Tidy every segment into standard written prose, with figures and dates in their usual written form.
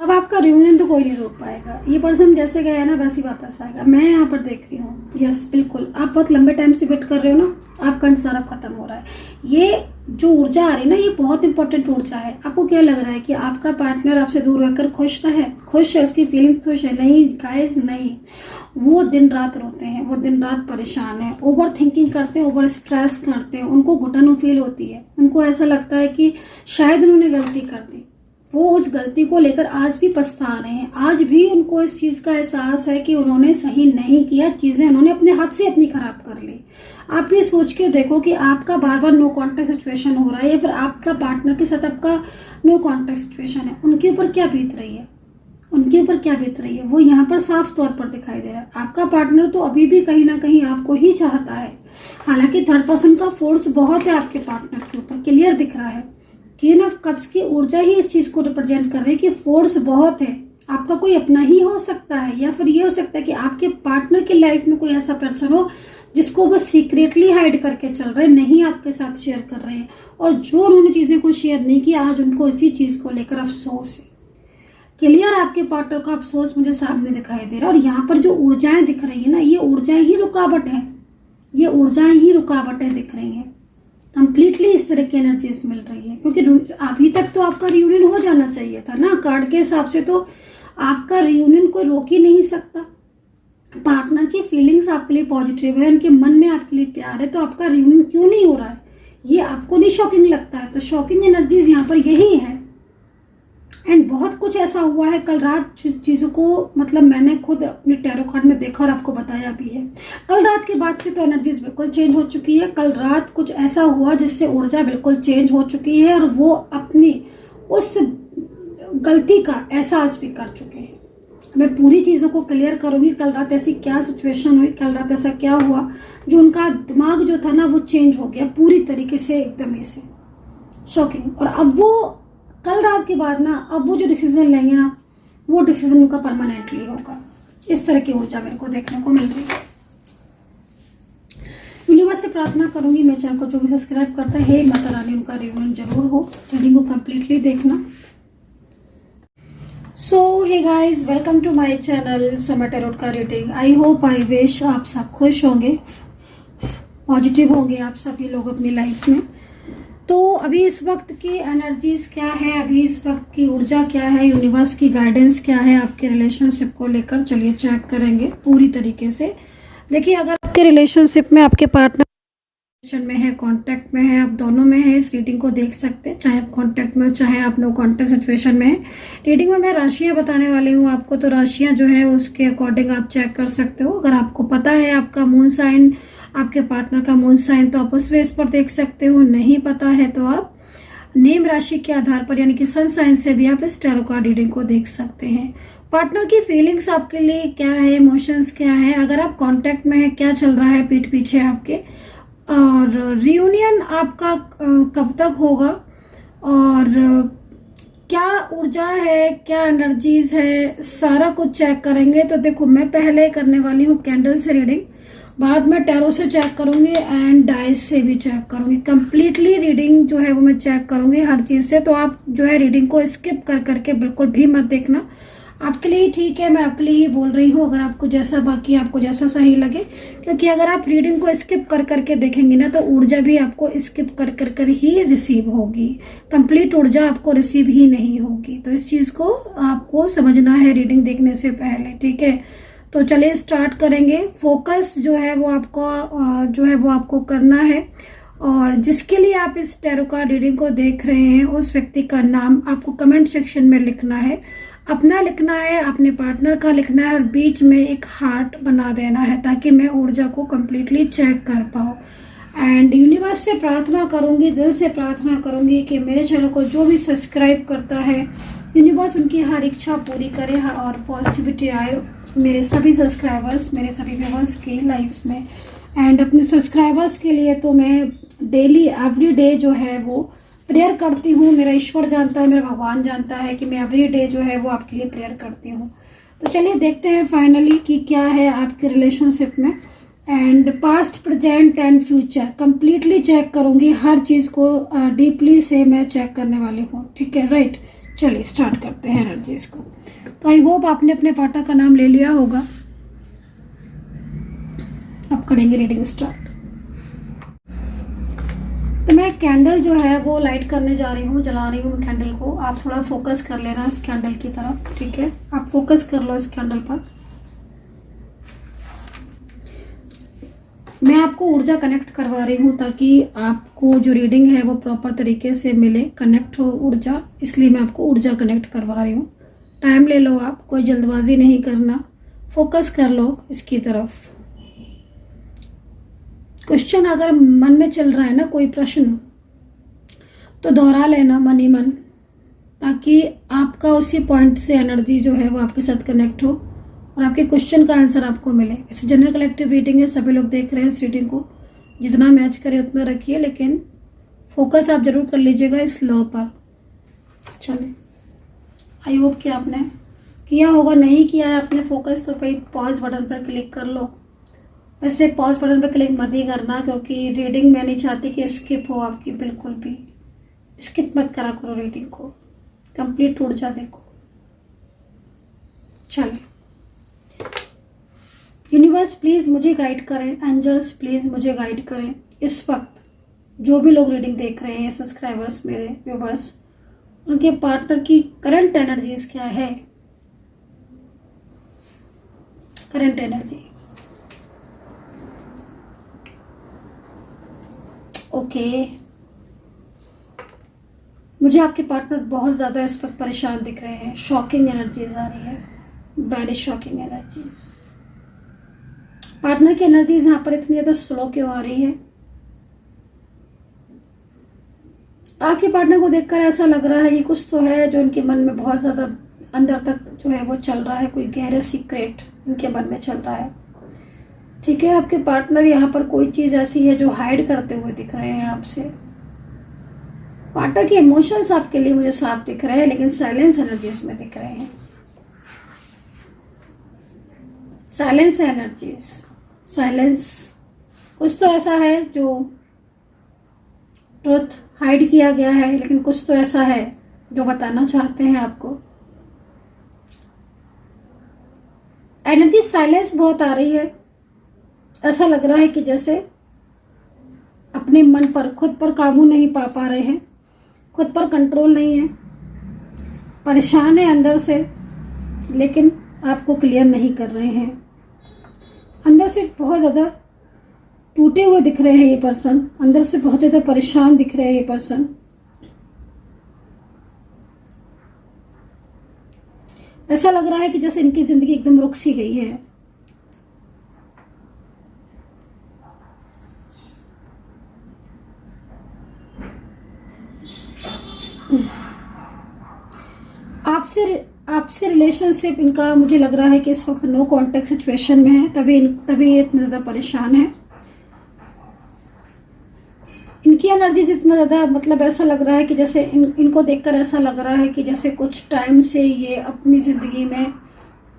अब आपका रियूनियन तो कोई नहीं रोक पाएगा। ये पर्सन जैसे गया ना वैसे ही वापस आएगा। मैं यहाँ पर देख रही हूँ, यस बिल्कुल, आप बहुत लंबे टाइम से वेट कर रहे हो ना, आपका इंतजार अब खत्म हो रहा है। ये जो ऊर्जा आ रही है ना, ये बहुत इंपॉर्टेंट ऊर्जा है। आपको क्या लग रहा है कि आपका पार्टनर आपसे दूर रहकर खुश है? खुश है, उसकी फीलिंग खुश है? नहीं गाइस, नहीं। वो दिन रात रोते हैं, वो दिन रात परेशान है, ओवर थिंकिंग करते हैं, ओवर स्ट्रेस करते हैं, उनको घुटन फील होती है, उनको ऐसा लगता है कि शायद उन्होंने गलती कर दी। वो उस गलती को लेकर आज भी पछता रहे हैं। आज भी उनको इस चीज़ का एहसास है कि उन्होंने सही नहीं किया, चीज़ें उन्होंने अपने हाथ से अपनी खराब कर ली। आप ये सोच के देखो कि आपका बार बार नो कांटेक्ट सिचुएशन हो रहा है या फिर आपका पार्टनर के साथ आपका नो कांटेक्ट सिचुएशन है, उनके ऊपर क्या बीत रही है, उनके ऊपर क्या बीत रही है, वो यहाँ पर साफ तौर पर दिखाई दे रहा है। आपका पार्टनर तो अभी भी कहीं ना कहीं आपको ही चाहता है। हालांकि थर्ड पर्सन का फोर्स बहुत है आपके पार्टनर के ऊपर, क्लियर दिख रहा है। कि ना कब्ज की ऊर्जा ही इस चीज को रिप्रेजेंट कर रही है कि फोर्स बहुत है। आपका कोई अपना ही हो सकता है या फिर ये हो सकता है कि आपके पार्टनर की लाइफ में कोई ऐसा पर्सन हो जिसको वो सीक्रेटली हाइड करके चल रहे, नहीं आपके साथ शेयर कर रहे हैं, और जो उन्होंने चीजें को शेयर नहीं किया आज उनको इसी चीज को लेकर अफसोस है। क्लियर, आपके पार्टनर का अफसोस मुझे सामने दिखाई दे रहा है। और यहाँ पर जो ऊर्जाएं दिख रही है ना, ये ऊर्जाएं ही रुकावट है, ये ऊर्जाएं ही रुकावटें दिख रही हैं। कंप्लीटली इस तरह की एनर्जीज मिल रही है, क्योंकि अभी तक तो आपका रियूनियन हो जाना चाहिए था ना। कार्ड के हिसाब से तो आपका रियूनियन कोई रोक ही नहीं सकता। पार्टनर की फीलिंग्स आपके लिए पॉजिटिव है, उनके मन में आपके लिए प्यार है, तो आपका रियूनियन क्यों नहीं हो रहा है? ये आपको नहीं शॉकिंग लगता है? तो शॉकिंग एनर्जीज यहाँ पर यही है। एंड बहुत कुछ ऐसा हुआ है कल रात चीज़ों को, मतलब मैंने खुद अपने टैरो कार्ड में देखा और आपको बताया भी है। कल रात के बाद से तो एनर्जीज बिल्कुल चेंज हो चुकी है। कल रात कुछ ऐसा हुआ जिससे ऊर्जा बिल्कुल चेंज हो चुकी है और वो अपनी उस गलती का एहसास भी कर चुके हैं। मैं पूरी चीज़ों को क्लियर करूंगी, कल रात ऐसी क्या सिचुएशन हुई, कल रात ऐसा क्या हुआ जो उनका दिमाग जो था ना वो चेंज हो गया पूरी तरीके से, एकदम ही से शॉकिंग। और अब वो कल रात के बाद ना, अब वो जो डिसीजन लेंगे ना, वो डिसीजन उनका परमानेंटली होगा। इस तरह की ऊर्जा मेरे को देखने को मिल रही है। यूनिवर्स से प्रार्थना करूंगी, मेरे चैनल को जो भी सब्सक्राइब करता है, हे माता रानी उनका रियूनियन जरूर हो। रीडिंग को कंप्लीटली देखना। So hey guys, welcome to my channel Soma tarot का reading. I hope, I wish आप सब खुश होंगे, पॉजिटिव होंगे आप सभी लोग अपनी लाइफ में। तो अभी इस वक्त की एनर्जीज क्या है, अभी इस वक्त की ऊर्जा क्या है, यूनिवर्स की गाइडेंस क्या है आपके रिलेशनशिप को लेकर, चलिए चेक करेंगे पूरी तरीके से। देखिए, अगर आपके रिलेशनशिप में आपके पार्टनर में है, कांटेक्ट में है, आप दोनों में है, इस रीडिंग को देख सकते हैं। चाहे आप कांटेक्ट में हो, चाहे आप नो कांटेक्ट सिचुएशन में है। रीडिंग में मैं राशियां बताने वाली हूँ आपको, तो राशियां जो है उसके अकॉर्डिंग आप चेक कर सकते हो। अगर आपको पता है आपका मून साइन, आपके पार्टनर का मून साइन, तो आप उस बेस पर देख सकते हो। नहीं पता है तो आप नेम राशि के आधार पर यानी कि सन साइन से भी आप इस टैरो कार्ड रीडिंग को देख सकते हैं। पार्टनर की फीलिंग्स आपके लिए क्या है, इमोशंस क्या है, अगर आप कांटेक्ट में है क्या चल रहा है पीठ पीछे आपके, और रियूनियन आपका कब तक होगा, और क्या ऊर्जा है, क्या एनर्जीज है, सारा कुछ चेक करेंगे। तो देखो, मैं पहले करने वाली हूँ कैंडल से रीडिंग, बाद में टैरो से चेक करूंगी एंड डाइस से भी चेक करूंगी। कंप्लीटली रीडिंग जो है वो मैं चेक करूंगी हर चीज से। तो आप जो है रीडिंग को स्किप कर करके बिल्कुल भी मत देखना, आपके लिए ही ठीक है, मैं आपके लिए ही बोल रही हूँ। अगर आपको जैसा, बाकी आपको जैसा सही लगे, क्योंकि अगर आप रीडिंग को स्किप कर करके देखेंगे ना, तो ऊर्जा भी आपको स्किप कर कर कर ही रिसीव होगी, कंप्लीट ऊर्जा आपको रिसीव ही नहीं होगी। तो इस चीज को आपको समझना है रीडिंग देखने से पहले, ठीक है। तो चलिए स्टार्ट करेंगे। फोकस जो है वो आपको करना है, और जिसके लिए आप इस टैरो कार्ड रीडिंग को देख रहे हैं उस व्यक्ति का नाम आपको कमेंट सेक्शन में लिखना है। अपना लिखना है, अपने पार्टनर का लिखना है, और बीच में एक हार्ट बना देना है ताकि मैं ऊर्जा को कंप्लीटली चेक कर पाऊँ। एंड यूनिवर्स से प्रार्थना करूंगी, दिल से प्रार्थना करूंगी कि मेरे चैनल को जो भी सब्सक्राइब करता है, यूनिवर्स उनकी हर इच्छा पूरी करे और पॉजिटिविटी आए मेरे सभी सब्सक्राइबर्स, मेरे सभी व्यूअर्स की लाइफ में। एंड अपने सब्सक्राइबर्स के लिए तो मैं डेली एवरी डे जो है वो प्रेयर करती हूँ। मेरा ईश्वर जानता है, मेरा भगवान जानता है कि मैं एवरी डे जो है वो आपके लिए प्रेयर करती हूँ। तो चलिए देखते हैं फाइनली कि क्या है आपके रिलेशनशिप में। And past, present and future completely check करूंगी, हर चीज़ को डीपली से मैं चेक करने वाली हूँ, ठीक है, राइट। चलिए स्टार्ट करते हैं एनर्जीज को। तो आई होप आपने अपने पार्टनर का नाम ले लिया होगा। अब करेंगे रीडिंग स्टार्ट। तो मैं कैंडल जो है वो लाइट करने जा रही हूँ, जला रही हूँ कैंडल को। आप थोड़ा फोकस कर लेना इस कैंडल की तरफ, ठीक है? आप फोकस कर लो इस कैंडल पर। मैं आपको ऊर्जा कनेक्ट करवा रही हूँ ताकि आपको जो रीडिंग है वो प्रॉपर तरीके से मिले, कनेक्ट हो ऊर्जा, इसलिए मैं आपको ऊर्जा कनेक्ट करवा रही हूँ। टाइम ले लो, आप कोई जल्दबाजी नहीं करना, फोकस कर लो इसकी तरफ। क्वेश्चन अगर मन में चल रहा है ना कोई प्रश्न, तो दोहरा लेना मन ही मन, ताकि आपका उसी पॉइंट से एनर्जी जो है वो आपके साथ कनेक्ट हो और आपके क्वेश्चन का आंसर आपको मिले। वैसे जनरल कलेक्टिव रीडिंग है, सभी लोग देख रहे हैं इस रीडिंग को, जितना मैच करे उतना रखिए, लेकिन फोकस आप जरूर कर लीजिएगा इस लॉ पर। चलिए, आई होप कि आपने किया होगा, नहीं किया है आपने फोकस तो भाई पॉज बटन पर क्लिक कर लो। वैसे पॉज बटन पर क्लिक मत ही करना, क्योंकि रीडिंग मैं नहीं चाहती कि स्किप हो आपकी, बिल्कुल भी स्किप मत करा करो रीडिंग को, कंप्लीट ऊर्जा देखो। चलिए, यूनिवर्स प्लीज़ मुझे गाइड करें, एंजल्स प्लीज़ मुझे गाइड करें इस वक्त। जो भी लोग रीडिंग देख रहे हैं, सब्सक्राइबर्स मेरे व्यूवर्स, उनके पार्टनर की करंट एनर्जीज क्या है? Current energy, okay. मुझे आपके पार्टनर बहुत ज़्यादा इस वक्त परेशान दिख रहे हैं, शॉकिंग एनर्जीज आ रही है, वेरी शॉकिंग एनर्जीज। पार्टनर की एनर्जीज यहाँ पर इतनी ज़्यादा स्लो क्यों आ रही है? आपके पार्टनर को देखकर ऐसा लग रहा है कि कुछ तो है जो इनके मन में बहुत ज़्यादा अंदर तक जो है वो चल रहा है, कोई गहरा सीक्रेट इनके मन में चल रहा है, ठीक है? आपके पार्टनर यहाँ पर कोई चीज़ ऐसी है जो हाइड करते हुए दिख रहे हैं आपसे। पार्टनर के इमोशंस आपके लिए मुझे साफ दिख रहे हैं, लेकिन साइलेंस एनर्जीज में दिख रहे हैं, साइलेंस एनर्जीज, साइलेंस। कुछ तो ऐसा है जो ट्रुथ हाइड किया गया है, लेकिन कुछ तो ऐसा है जो बताना चाहते हैं आपको। एनर्जी साइलेंस बहुत आ रही है, ऐसा लग रहा है कि जैसे अपने मन पर, खुद पर काबू नहीं पा रहे हैं, खुद पर कंट्रोल नहीं है, परेशान है अंदर से, लेकिन आपको क्लियर नहीं कर रहे हैं। अंदर से बहुत ज़्यादा टूटे हुए दिख रहे हैं ये पर्सन, अंदर से बहुत ज़्यादा परेशान दिख रहे हैं ये पर्सन। ऐसा लग रहा है कि जैसे इनकी ज़िंदगी एकदम रुक सी गई है। आपसे रिलेशनशिप इनका मुझे लग रहा है कि इस वक्त नो कॉन्टेक्ट सिचुएशन में है, तभी ये इतना ज़्यादा परेशान है। इनकी एनर्जीज इतना ज़्यादा, मतलब ऐसा लग रहा है कि जैसे इनको देखकर ऐसा लग रहा है कि जैसे कुछ टाइम से ये अपनी ज़िंदगी में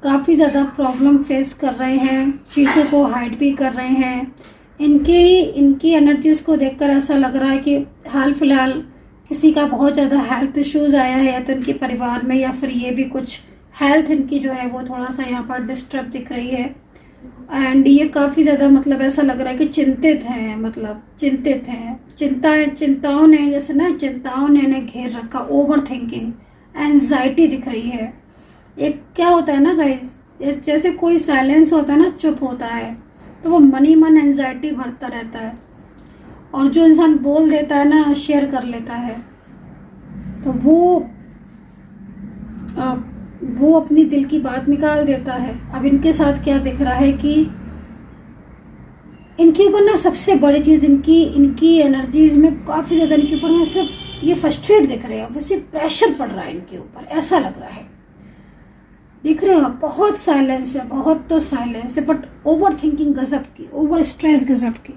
काफ़ी ज़्यादा प्रॉब्लम फेस कर रहे हैं, चीज़ों को हाइड भी कर रहे हैं। इनकी एनर्जीज को देखकर ऐसा लग रहा है कि हाल फिलहाल किसी का बहुत ज़्यादा हेल्थ इश्यूज़ आया है, या तो इनके परिवार में, या फिर ये भी कुछ हेल्थ इनकी जो है वो थोड़ा सा यहाँ पर डिस्टर्ब दिख रही है। एंड ये काफ़ी ज़्यादा, मतलब ऐसा लग रहा है कि चिंतित हैं, मतलब चिंतित हैं, चिंताओं ने इन्हें घेर रखा, ओवर थिंकिंग, एंजाइटी दिख रही है। एक क्या होता है ना गाइस, जैसे कोई साइलेंस होता है ना, चुप होता है, तो वो मन ही मन एंजाइटी भरता रहता है, और जो इंसान बोल देता है ना, शेयर कर लेता है, तो वो अपनी दिल की बात निकाल देता है। अब इनके साथ क्या दिख रहा है कि इनके ऊपर ना सबसे बड़ी चीज़, इनकी एनर्जीज में काफ़ी ज़्यादा इनके ऊपर ना सिर्फ ये फ्रस्ट्रेट दिख रहे हैं, वैसे प्रेशर पड़ रहा है इनके ऊपर, ऐसा लग रहा है। दिख रहे हो, बहुत साइलेंस है, बहुत तो साइलेंस है, बट ओवर थिंकिंग गजब की, ओवर स्ट्रेस गजब की।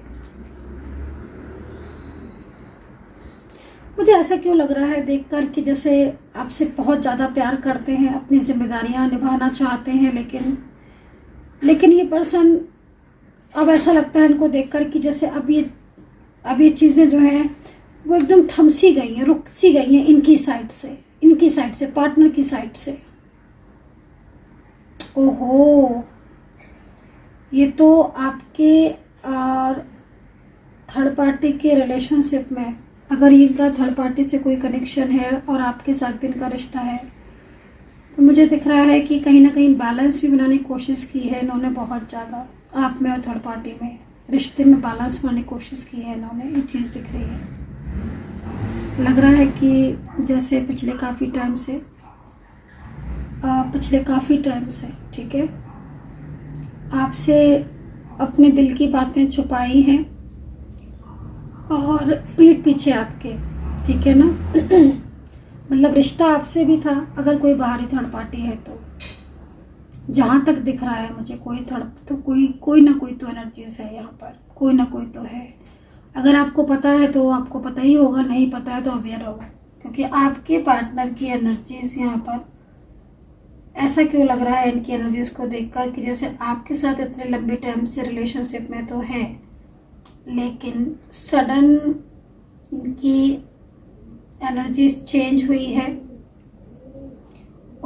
मुझे ऐसा क्यों लग रहा है देखकर कि जैसे आपसे बहुत ज़्यादा प्यार करते हैं, अपनी जिम्मेदारियां निभाना चाहते हैं, लेकिन ये पर्सन, अब ऐसा लगता है इनको देखकर कि जैसे अब ये चीज़ें जो हैं वो एकदम थम सी गई हैं, रुक सी गई हैं इनकी साइड से, इनकी साइड से, पार्टनर की साइड से। ओहो, ये तो आपके थर्ड पार्टी के रिलेशनशिप में, अगर इनका थर्ड पार्टी से कोई कनेक्शन है और आपके साथ भी इनका रिश्ता है, तो मुझे दिख रहा है कि कहीं ना कहीं बैलेंस भी बनाने की कोशिश की है इन्होंने बहुत ज़्यादा, आप में और थर्ड पार्टी में रिश्ते में बैलेंस बनाने की कोशिश की है इन्होंने। ये चीज़ दिख रही है। लग रहा है कि जैसे पिछले काफ़ी टाइम से ठीक है, आपसे अपने दिल की बातें छुपाई हैं और पीठ पीछे आपके, ठीक है ना। मतलब रिश्ता आपसे भी था, अगर कोई बाहरी थर्ड पार्टी है तो, जहाँ तक दिख रहा है मुझे कोई ना कोई तो एनर्जीज है यहाँ पर, कोई ना कोई तो है। अगर आपको पता है तो आपको पता ही होगा, नहीं पता है तो अवेयर रहो, क्योंकि आपके पार्टनर की एनर्जीज यहाँ पर, ऐसा क्यों लग रहा है इनकी एनर्जीज को देखकर कि जैसे आपके साथ इतने लंबे टाइम से रिलेशनशिप में तो हैं, लेकिन सडन इनकी एनर्जीज चेंज हुई है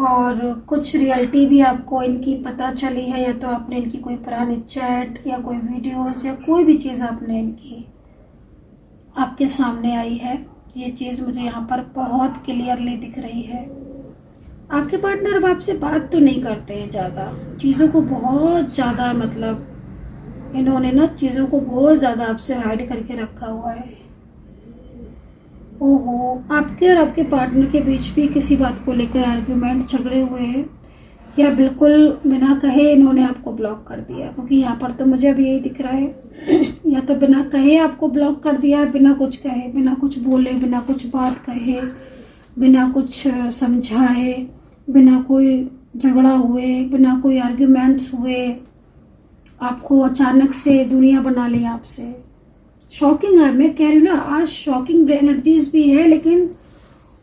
और कुछ रियलिटी भी आपको इनकी पता चली है, या तो आपने इनकी कोई पुरानी चैट या कोई वीडियोस या कोई भी चीज़ आपने इनकी आपके सामने आई है। ये चीज़ मुझे यहाँ पर बहुत क्लियरली दिख रही है। आपके पार्टनर अब आपसे बात तो नहीं करते हैं ज़्यादा, चीज़ों को बहुत ज़्यादा, मतलब इन्होंने ना चीज़ों को बहुत ज़्यादा आपसे हाइड करके रखा हुआ है। ओहो, आपके और आपके पार्टनर के बीच भी किसी बात को लेकर आर्ग्यूमेंट, झगड़े हुए हैं, या बिल्कुल बिना कहे इन्होंने आपको ब्लॉक कर दिया, क्योंकि यहाँ पर तो मुझे अब यही दिख रहा है। या तो बिना कहे आपको ब्लॉक कर दिया, बिना कुछ कहे, बिना कुछ बोले, बिना कुछ बात कहे, बिना कुछ समझाए, बिना कोई झगड़ा हुए, बिना कोई आर्ग्यूमेंट्स हुए, आपको अचानक से दुनिया बना ली आपसे। शॉकिंग है, मैं कह रही हूँ ना, आज शॉकिंग एनर्जीज भी है, लेकिन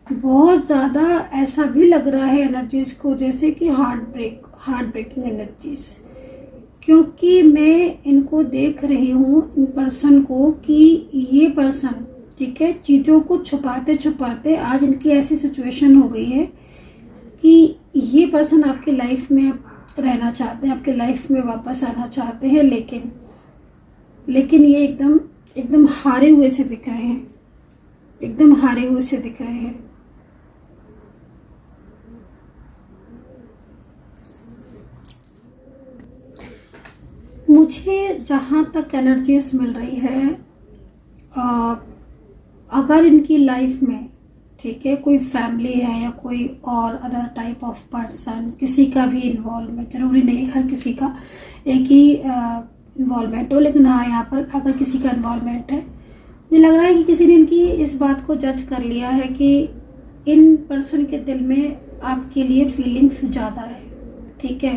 बहुत ज़्यादा ऐसा भी लग रहा है एनर्जीज को जैसे कि हार्ट ब्रेकिंग एनर्जीज, क्योंकि मैं इनको देख रही हूँ, इन पर्सन को, कि ये पर्सन, ठीक है, चीज़ों को छुपाते छुपाते आज इनकी ऐसी सिचुएशन हो गई है कि ये पर्सन आपकी लाइफ में रहना चाहते हैं, आपके लाइफ में वापस आना चाहते हैं, लेकिन ये एकदम हारे हुए से दिख रहे हैं, एकदम हारे हुए से दिख रहे हैं। मुझे जहाँ तक एनर्जीज मिल रही है, अगर इनकी लाइफ में, ठीक है, कोई फैमिली है या कोई और अदर टाइप ऑफ पर्सन, किसी का भी इन्वॉल्वमेंट, जरूरी नहीं हर किसी का एक ही इन्वॉल्वमेंट हो, लेकिन हाँ, यहाँ पर अगर किसी का इन्वॉल्वमेंट है, मुझे लग रहा है कि किसी ने इनकी इस बात को जज कर लिया है कि इन पर्सन के दिल में आपके लिए फीलिंग्स ज़्यादा है, ठीक है।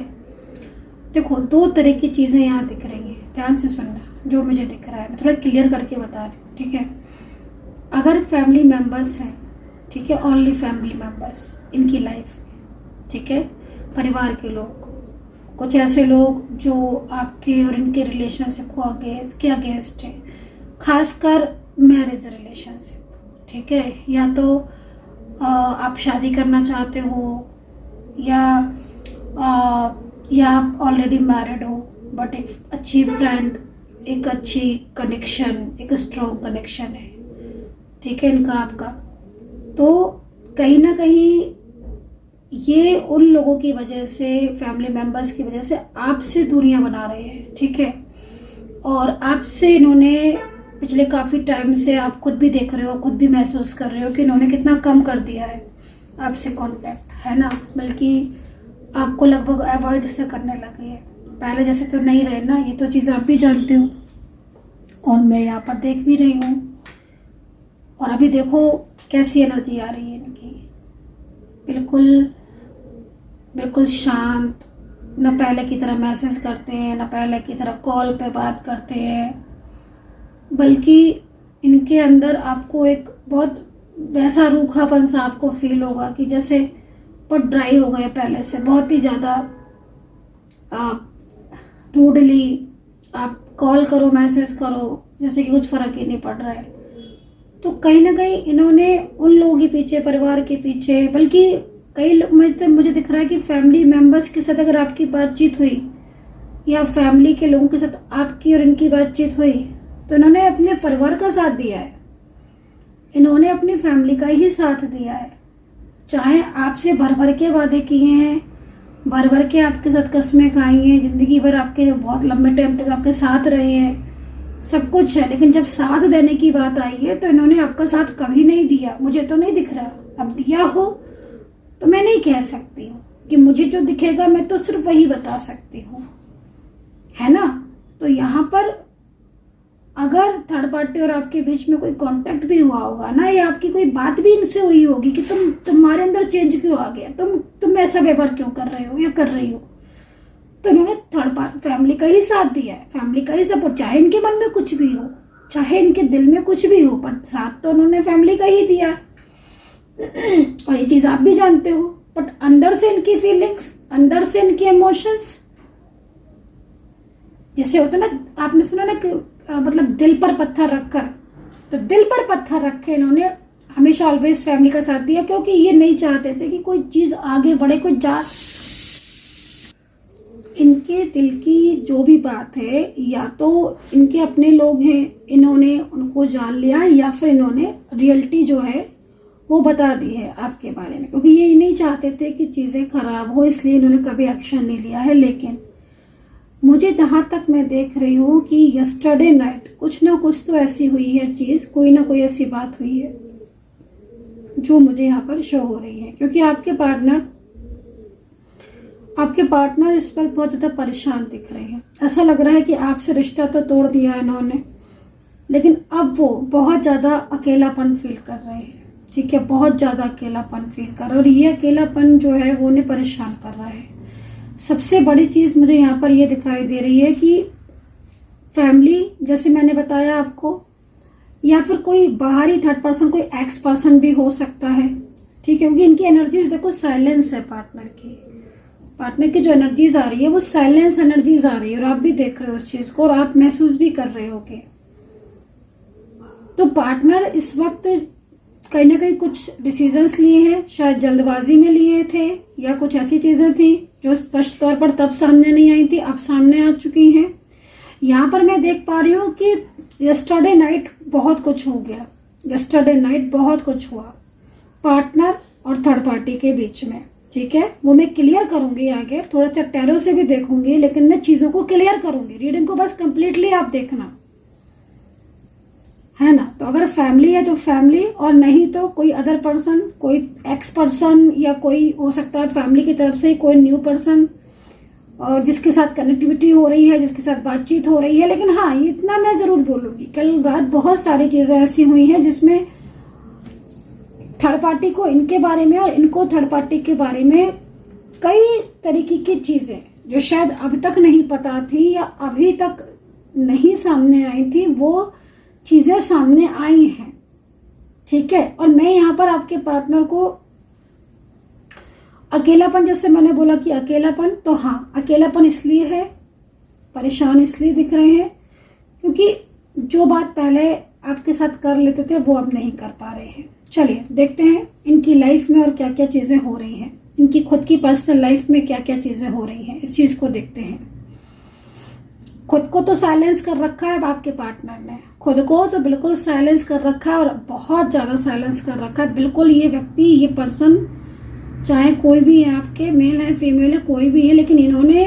देखो, दो तरह की चीज़ें यहाँ दिख रही हैं, ध्यान से सुनना जो मुझे दिख रहा है, मैं थोड़ा क्लियर करके बता रही हूँ, ठीक है। अगर फैमिली मेम्बर्स हैं, ठीक है, ओनली फैमिली मेम्बर्स इनकी लाइफ में, ठीक है, परिवार के लोग, कुछ ऐसे लोग जो आपके और इनके रिलेशनशिप को अगेंस्ट हैं, खासकर मैरिज रिलेशनशिप, ठीक है, या तो आप शादी करना चाहते हो, या आप ऑलरेडी मैरिड हो, बट एक अच्छी फ्रेंड, एक अच्छी कनेक्शन, एक स्ट्रॉन्ग कनेक्शन है, ठीक है, इनका आपका, तो कहीं ना कहीं ये उन लोगों की वजह से, फैमिली मेम्बर्स की वजह से आपसे दूरियां बना रहे हैं, ठीक है। और आपसे इन्होंने पिछले काफ़ी टाइम से, आप खुद भी देख रहे हो, खुद भी महसूस कर रहे हो कि इन्होंने कितना कम कर दिया है आपसे कांटेक्ट, है ना, बल्कि आपको लगभग अवॉइड से करने लगे हैं। पहले जैसे तो नहीं रहे ना, ये तो चीज़ आप भी जानते हो और मैं यहाँ पर देख भी रही हूँ। और अभी देखो कैसी एनर्जी आ रही है इनकी, बिल्कुल शांत, न पहले की तरह मैसेज करते हैं, न पहले की तरह कॉल पे बात करते हैं, बल्कि इनके अंदर आपको एक बहुत वैसा रूखापन सा आपको फील होगा कि जैसे बहुत ड्राई हो गए पहले से, बहुत ही ज़्यादा रूडली आप कॉल करो, मैसेज करो, जैसे कि कुछ फ़र्क ही नहीं पड़ रहा है। तो कहीं ना कहीं इन्होंने उन लोगों के पीछे, परिवार के पीछे, बल्कि कई लोग, मुझे दिख रहा है कि फैमिली मेंबर्स के साथ अगर आपकी बातचीत हुई या फैमिली के लोगों के साथ आपकी और इनकी बातचीत हुई तो इन्होंने अपने परिवार का साथ दिया है, इन्होंने अपनी फैमिली का ही साथ दिया है। चाहे आपसे भर भर के वादे किए हैं, भर भर के आपके साथ कस्में खाई हैं, जिंदगी भर आपके बहुत लंबे टाइम तक आपके साथ रहे हैं, सब कुछ है, लेकिन जब साथ देने की बात आई है तो इन्होंने आपका साथ कभी नहीं दिया। मुझे तो नहीं दिख रहा, अब दिया हो तो मैं नहीं कह सकती हूँ कि मुझे जो दिखेगा मैं तो सिर्फ वही बता सकती हूँ, है ना। तो यहाँ पर अगर थर्ड पार्टी और आपके बीच में कोई कांटेक्ट भी हुआ होगा ना, या आपकी कोई बात भी इनसे हुई होगी कि तुम्हारे अंदर चेंज क्यों आ गया, तुम ऐसा व्यवहार क्यों कर रहे हो या कर रही हो, तो इन्होंने थर्ड पार्टी फैमिली का ही साथ दिया है, फैमिली का ही सपोर्ट। चाहे इनके मन में कुछ भी हो, चाहे इनके दिल में कुछ भी हो, पर साथ तो उन्होंने फैमिली का ही दिया। और ये चीज आप भी जानते हो, बट अंदर से इनकी फीलिंग्स, अंदर से इनके इमोशंस, जैसे होता ना, आपने सुना ना कि मतलब दिल पर पत्थर रखकर, तो दिल पर पत्थर रख के इन्होंने हमेशा ऑलवेज फैमिली का साथ दिया, क्योंकि ये नहीं चाहते थे कि कोई चीज आगे बढ़े, कोई जा। इनके दिल की जो भी बात है, या तो इनके अपने लोग हैं, इन्होंने उनको जान लिया, या फिर इन्होंने रियलिटी जो है वो बता दी है आपके बारे में, क्योंकि ये नहीं चाहते थे कि चीजें खराब हो, इसलिए इन्होंने कभी एक्शन नहीं लिया है। लेकिन मुझे जहां तक मैं देख रही हूँ कि यस्टरडे नाइट कुछ ना कुछ तो ऐसी हुई है चीज, कोई ना कोई ऐसी बात हुई है जो मुझे यहाँ पर शो हो रही है, क्योंकि आपके पार्टनर इस वक्त बहुत ज्यादा परेशान दिख रहे हैं। ऐसा लग रहा है कि आपसे रिश्ता तो तोड़ दिया है इन्होंने, लेकिन अब वो बहुत ज्यादा अकेलापन फील कर रहे हैं। ठीक है, बहुत ज्यादा अकेलापन फील कर रहे हैं, और ये अकेलापन जो है वो उन्हें परेशान कर रहा है। सबसे बड़ी चीज मुझे यहाँ पर ये दिखाई दे रही है कि फैमिली, जैसे मैंने बताया आपको, या फिर कोई बाहरी थर्ड पर्सन, कोई एक्स पर्सन भी हो सकता है। ठीक है, क्योंकि इनकी एनर्जीज देखो साइलेंस है, पार्टनर की जो एनर्जीज आ रही है वो साइलेंस एनर्जीज आ रही है, और आप भी देख रहे हो उस चीज को, और आप महसूस भी कर रहे होगे। तो पार्टनर इस वक्त कहीं ना कहीं कुछ डिसीजंस लिए हैं, शायद जल्दबाजी में लिए थे, या कुछ ऐसी चीजें थी जो स्पष्ट तौर पर तब सामने नहीं आई थी, अब सामने आ चुकी हैं। यहाँ पर मैं देख पा रही हूँ कि यस्टरडे नाइट बहुत कुछ हो गया, यस्टरडे नाइट बहुत कुछ हुआ पार्टनर और थर्ड पार्टी के बीच में। ठीक है, वो मैं क्लियर करूंगी आगे, थोड़ा सा टैरो से भी देखूंगी, लेकिन मैं चीजों को क्लियर करूंगी। रीडिंग को बस कंप्लीटली आप देखना, है ना। तो अगर फैमिली है तो फैमिली, और नहीं तो कोई अदर पर्सन, कोई एक्स पर्सन, या कोई हो सकता है फैमिली की तरफ से कोई न्यू पर्सन जिसके साथ कनेक्टिविटी हो रही है, जिसके साथ बातचीत हो रही है। लेकिन हाँ, इतना मैं जरूर बोलूंगी, कल रात बहुत सारी चीजें ऐसी हुई हैं जिसमें थर्ड पार्टी को इनके बारे में और इनको थर्ड पार्टी के बारे में कई तरीके की चीजें जो शायद अभी तक नहीं पता थी या अभी तक नहीं सामने आई थी, वो चीजें सामने आई हैं। ठीक है, और मैं यहाँ पर आपके पार्टनर को अकेलापन, जैसे मैंने बोला कि अकेलापन, तो हाँ अकेलापन इसलिए है, परेशान इसलिए दिख रहे हैं क्योंकि जो बात पहले आपके साथ कर लेते थे वो अब नहीं कर पा रहे हैं। चलिए देखते हैं इनकी लाइफ में और क्या क्या चीजें हो रही हैं, इनकी खुद की पर्सनल लाइफ में क्या क्या चीजें हो रही हैं, इस चीज को देखते हैं। खुद को तो साइलेंस कर रखा है आपके पार्टनर ने, खुद को तो बिल्कुल साइलेंस कर रखा है, और बहुत ज्यादा साइलेंस कर रखा है बिल्कुल। ये व्यक्ति, ये पर्सन, चाहे कोई भी है आपके, मेल है फीमेल है कोई भी है, लेकिन इन्होंने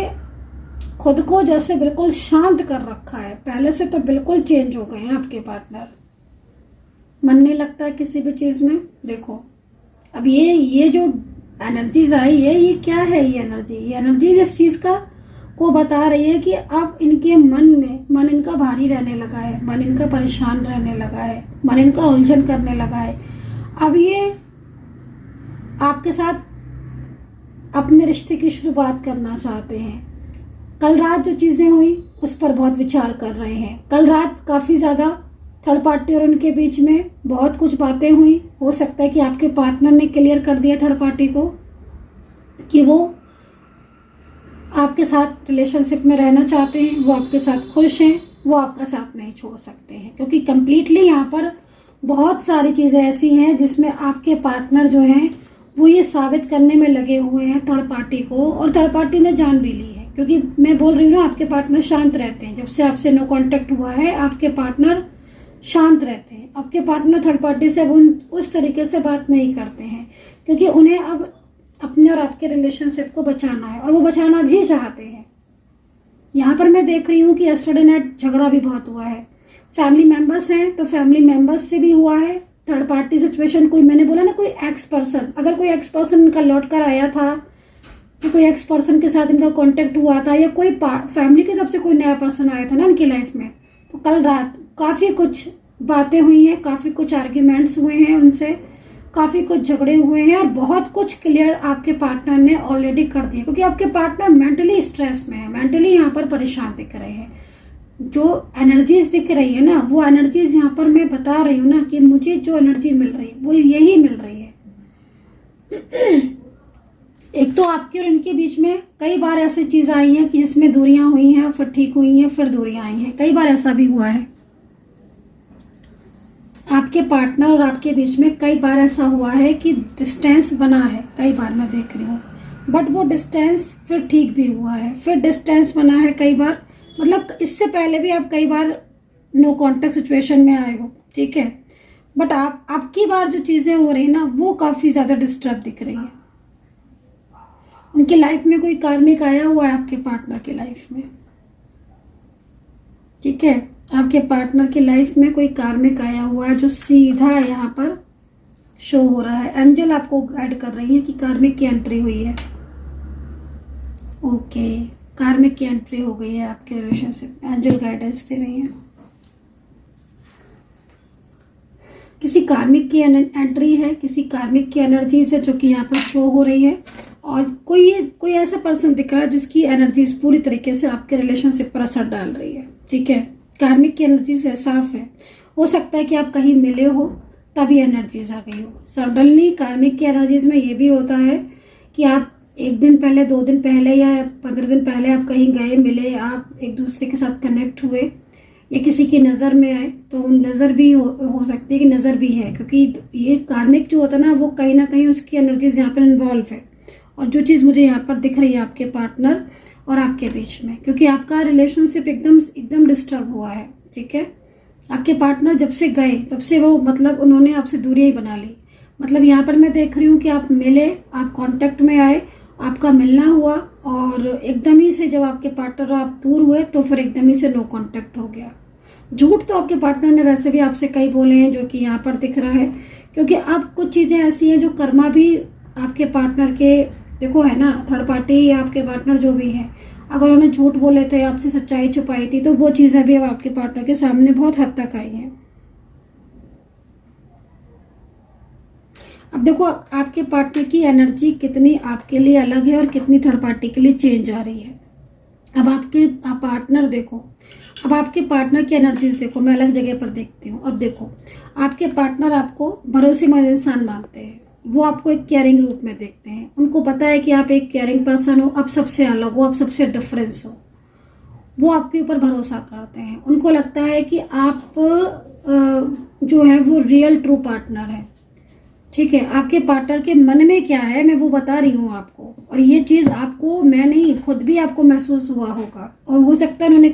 खुद को जैसे बिल्कुल शांत कर रखा है। पहले से तो बिल्कुल चेंज हो गए हैं आपके पार्टनर, मन नहीं लगता है किसी भी चीज में। देखो अब ये जो एनर्जीज आई है, ये क्या है, ये एनर्जी इस चीज का को बता रही है कि अब इनके मन इनका भारी रहने लगा है, मन इनका परेशान रहने लगा है, मन इनका उलझन करने लगा है। अब ये आपके साथ अपने रिश्ते की शुरुआत करना चाहते हैं। कल रात जो चीजें हुई उस पर बहुत विचार कर रहे हैं। कल रात काफी ज्यादा थर्ड पार्टी और उनके बीच में बहुत कुछ बातें हुई। हो सकता है कि आपके पार्टनर ने क्लियर कर दिया थर्ड पार्टी को कि वो आपके साथ रिलेशनशिप में रहना चाहते हैं, वो आपके साथ खुश हैं, वो आपका साथ नहीं छोड़ सकते हैं, क्योंकि कंप्लीटली यहाँ पर बहुत सारी चीज़ें ऐसी हैं जिसमें आपके पार्टनर जो हैं वो ये साबित करने में लगे हुए हैं थर्ड पार्टी को, और थर्ड पार्टी ने जान भी ली है। क्योंकि मैं बोल रही हूँ ना, आपके पार्टनर शांत रहते हैं। जब से आपसे नो कांटेक्ट हुआ है आपके पार्टनर शांत रहते हैं। आपके पार्टनर थर्ड पार्टी से अब उस तरीके से बात नहीं करते हैं, क्योंकि उन्हें अब अपने और आपके रिलेशनशिप को बचाना है, और वो बचाना भी चाहते हैं। यहाँ पर मैं देख रही हूँ कि यस्टरडे नाइट झगड़ा भी बहुत हुआ है। फैमिली मेंबर्स हैं तो फैमिली मेंबर्स से भी हुआ है। थर्ड पार्टी सिचुएशन, कोई, मैंने बोला ना, कोई एक्स पर्सन, अगर कोई एक्स पर्सन इनका लौट कर आया था, तो कोई एक्स पर्सन के साथ इनका कांटेक्ट हुआ था, या कोई फैमिली की तरफ से कोई नया पर्सन आया था ना इनकी लाइफ में, तो कल रात काफ़ी कुछ बातें हुई हैं, काफ़ी कुछ आर्ग्यूमेंट्स हुए हैं उनसे, काफ़ी कुछ झगड़े हुए हैं, और बहुत कुछ क्लियर आपके पार्टनर ने ऑलरेडी कर दिया। क्योंकि आपके पार्टनर मेंटली स्ट्रेस में है, मेंटली यहाँ पर परेशान दिख रहे हैं। जो एनर्जीज दिख रही है ना, वो एनर्जीज यहाँ पर मैं बता रही हूँ ना कि मुझे जो एनर्जी मिल रही है वो यही मिल रही है। एक तो आपके और इनके बीच में कई बार ऐसी चीज़ आई हैं कि जिसमें दूरियां हुई हैं, फिर ठीक हुई हैं, फिर दूरियां आई हैं। कई बार ऐसा भी हुआ है आपके पार्टनर और आपके बीच में, कई बार ऐसा हुआ है कि डिस्टेंस बना है। कई बार मैं देख रही हूँ, बट वो डिस्टेंस फिर ठीक भी हुआ है, फिर डिस्टेंस बना है कई बार। मतलब इससे पहले भी आप कई बार नो कॉन्टेक्ट सिचुएशन में आए हो, ठीक है, बट आपकी बार जो चीज़ें हो रही ना वो काफ़ी ज़्यादा डिस्टर्ब दिख रही है। उनकी लाइफ में कोई कार्मिक आया हुआ है आपके पार्टनर की लाइफ में, ठीक है, आपके पार्टनर की लाइफ में कोई कार्मिक आया हुआ है जो सीधा यहाँ पर शो हो रहा है। एंजल आपको गाइड कर रही है कि कार्मिक की एंट्री हुई है। ओके, कार्मिक की एंट्री हो गई है आपके रिलेशनशिप में। एंजल गाइडेंस दे रही है। किसी कार्मिक की एंट्री है, किसी कार्मिक की एनर्जीज है जो कि यहाँ पर शो हो रही है, और कोई ऐसा पर्सन दिख रहा है जिसकी एनर्जीज पूरी तरीके से आपके रिलेशनशिप पर असर डाल रही है, ठीक है। कार्मिक की एनर्जीज है, साफ है। हो सकता है कि आप कहीं मिले हो तभी एनर्जीज आ गई हो सडनली। कार्मिक की एनर्जीज में ये भी होता है कि आप एक दिन पहले, 2 दिन पहले, या 15 दिन पहले आप कहीं गए, मिले, आप एक दूसरे के साथ कनेक्ट हुए, या किसी की नज़र में आए, तो नज़र भी हो सकती है कि नज़र भी है। क्योंकि ये कार्मिक जो होता है ना, वो कहीं ना कहीं उसकी एनर्जीज यहाँ पर इन्वॉल्व है। और जो चीज़ मुझे यहाँ पर दिख रही है आपके पार्टनर और आपके बीच में, क्योंकि आपका रिलेशनशिप एकदम डिस्टर्ब हुआ है, ठीक है। आपके पार्टनर जब से गए तब से वो, मतलब उन्होंने आपसे दूरी ही बना ली। मतलब यहाँ पर मैं देख रही हूँ कि आप मिले, आप कांटेक्ट में आए, आपका मिलना हुआ, और एकदम ही से जब आपके पार्टनर और आप दूर हुए तो फिर एकदम ही से नो कांटेक्ट हो गया। झूठ तो आपके पार्टनर ने वैसे भी आपसे कई बोले हैं, जो कि यहाँ पर दिख रहा है। क्योंकि अब कुछ चीज़ें ऐसी हैं जो कर्मा भी आपके पार्टनर के, देखो है ना, थर्ड पार्टी या आपके पार्टनर जो भी है, अगर उन्होंने झूठ बोले थे, आपसे सच्चाई छुपाई थी, तो वो चीज़ें भी अब आपके पार्टनर के सामने बहुत हद तक आई हैं। अब देखो आपके पार्टनर की एनर्जी कितनी आपके लिए अलग है और कितनी थर्ड पार्टी के लिए चेंज आ रही है। अब आपके पार्टनर देखो, अब आपके पार्टनर की एनर्जीज देखो, मैं अलग जगह पर देखती हूँ। अब देखो, आपके पार्टनर आपको भरोसेमंद इंसान मानते हैं, वो आपको एक केयरिंग रूप में देखते हैं। उनको पता है कि आप एक केयरिंग पर्सन हो, आप सबसे अलग हो, आप सबसे डिफरेंस हो। वो आपके ऊपर भरोसा करते हैं। उनको लगता है कि आप जो है वो रियल ट्रू पार्टनर है, ठीक है। आपके पार्टनर के मन में क्या है मैं वो बता रही हूँ आपको, और ये चीज़ आपको, मैं नहीं, खुद भी आपको महसूस हुआ होगा, और हो सकता है उन्होंने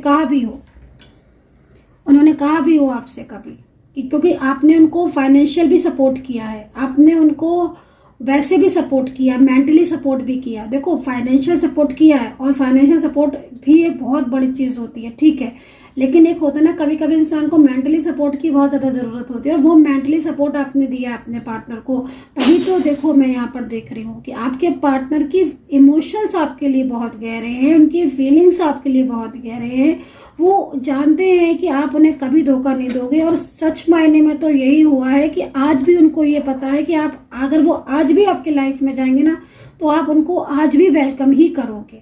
कहा भी हो आपसे कभी, क्योंकि आपने उनको फाइनेंशियल भी सपोर्ट किया है, आपने उनको वैसे भी सपोर्ट किया, मेंटली सपोर्ट भी किया। देखो, फाइनेंशियल सपोर्ट किया है, और फाइनेंशियल सपोर्ट भी एक बहुत बड़ी चीज़ होती है, ठीक है। लेकिन एक होता है ना, कभी कभी इंसान को मेंटली सपोर्ट की बहुत ज़्यादा ज़रूरत होती है, और वो मेंटली सपोर्ट आपने दिया अपने पार्टनर को। तभी तो देखो मैं यहाँ पर देख रही हूँ कि आपके पार्टनर की इमोशंस आपके लिए बहुत गहरे हैं, उनकी फीलिंग्स आपके लिए बहुत गहरे हैं। वो जानते हैं कि आप उन्हें कभी धोखा नहीं दोगे, और सच मायने में तो यही हुआ है कि आज भी उनको ये पता है कि आप, अगर वो आज भी आपके लाइफ में जाएंगे ना, तो आप उनको आज भी वेलकम ही करोगे।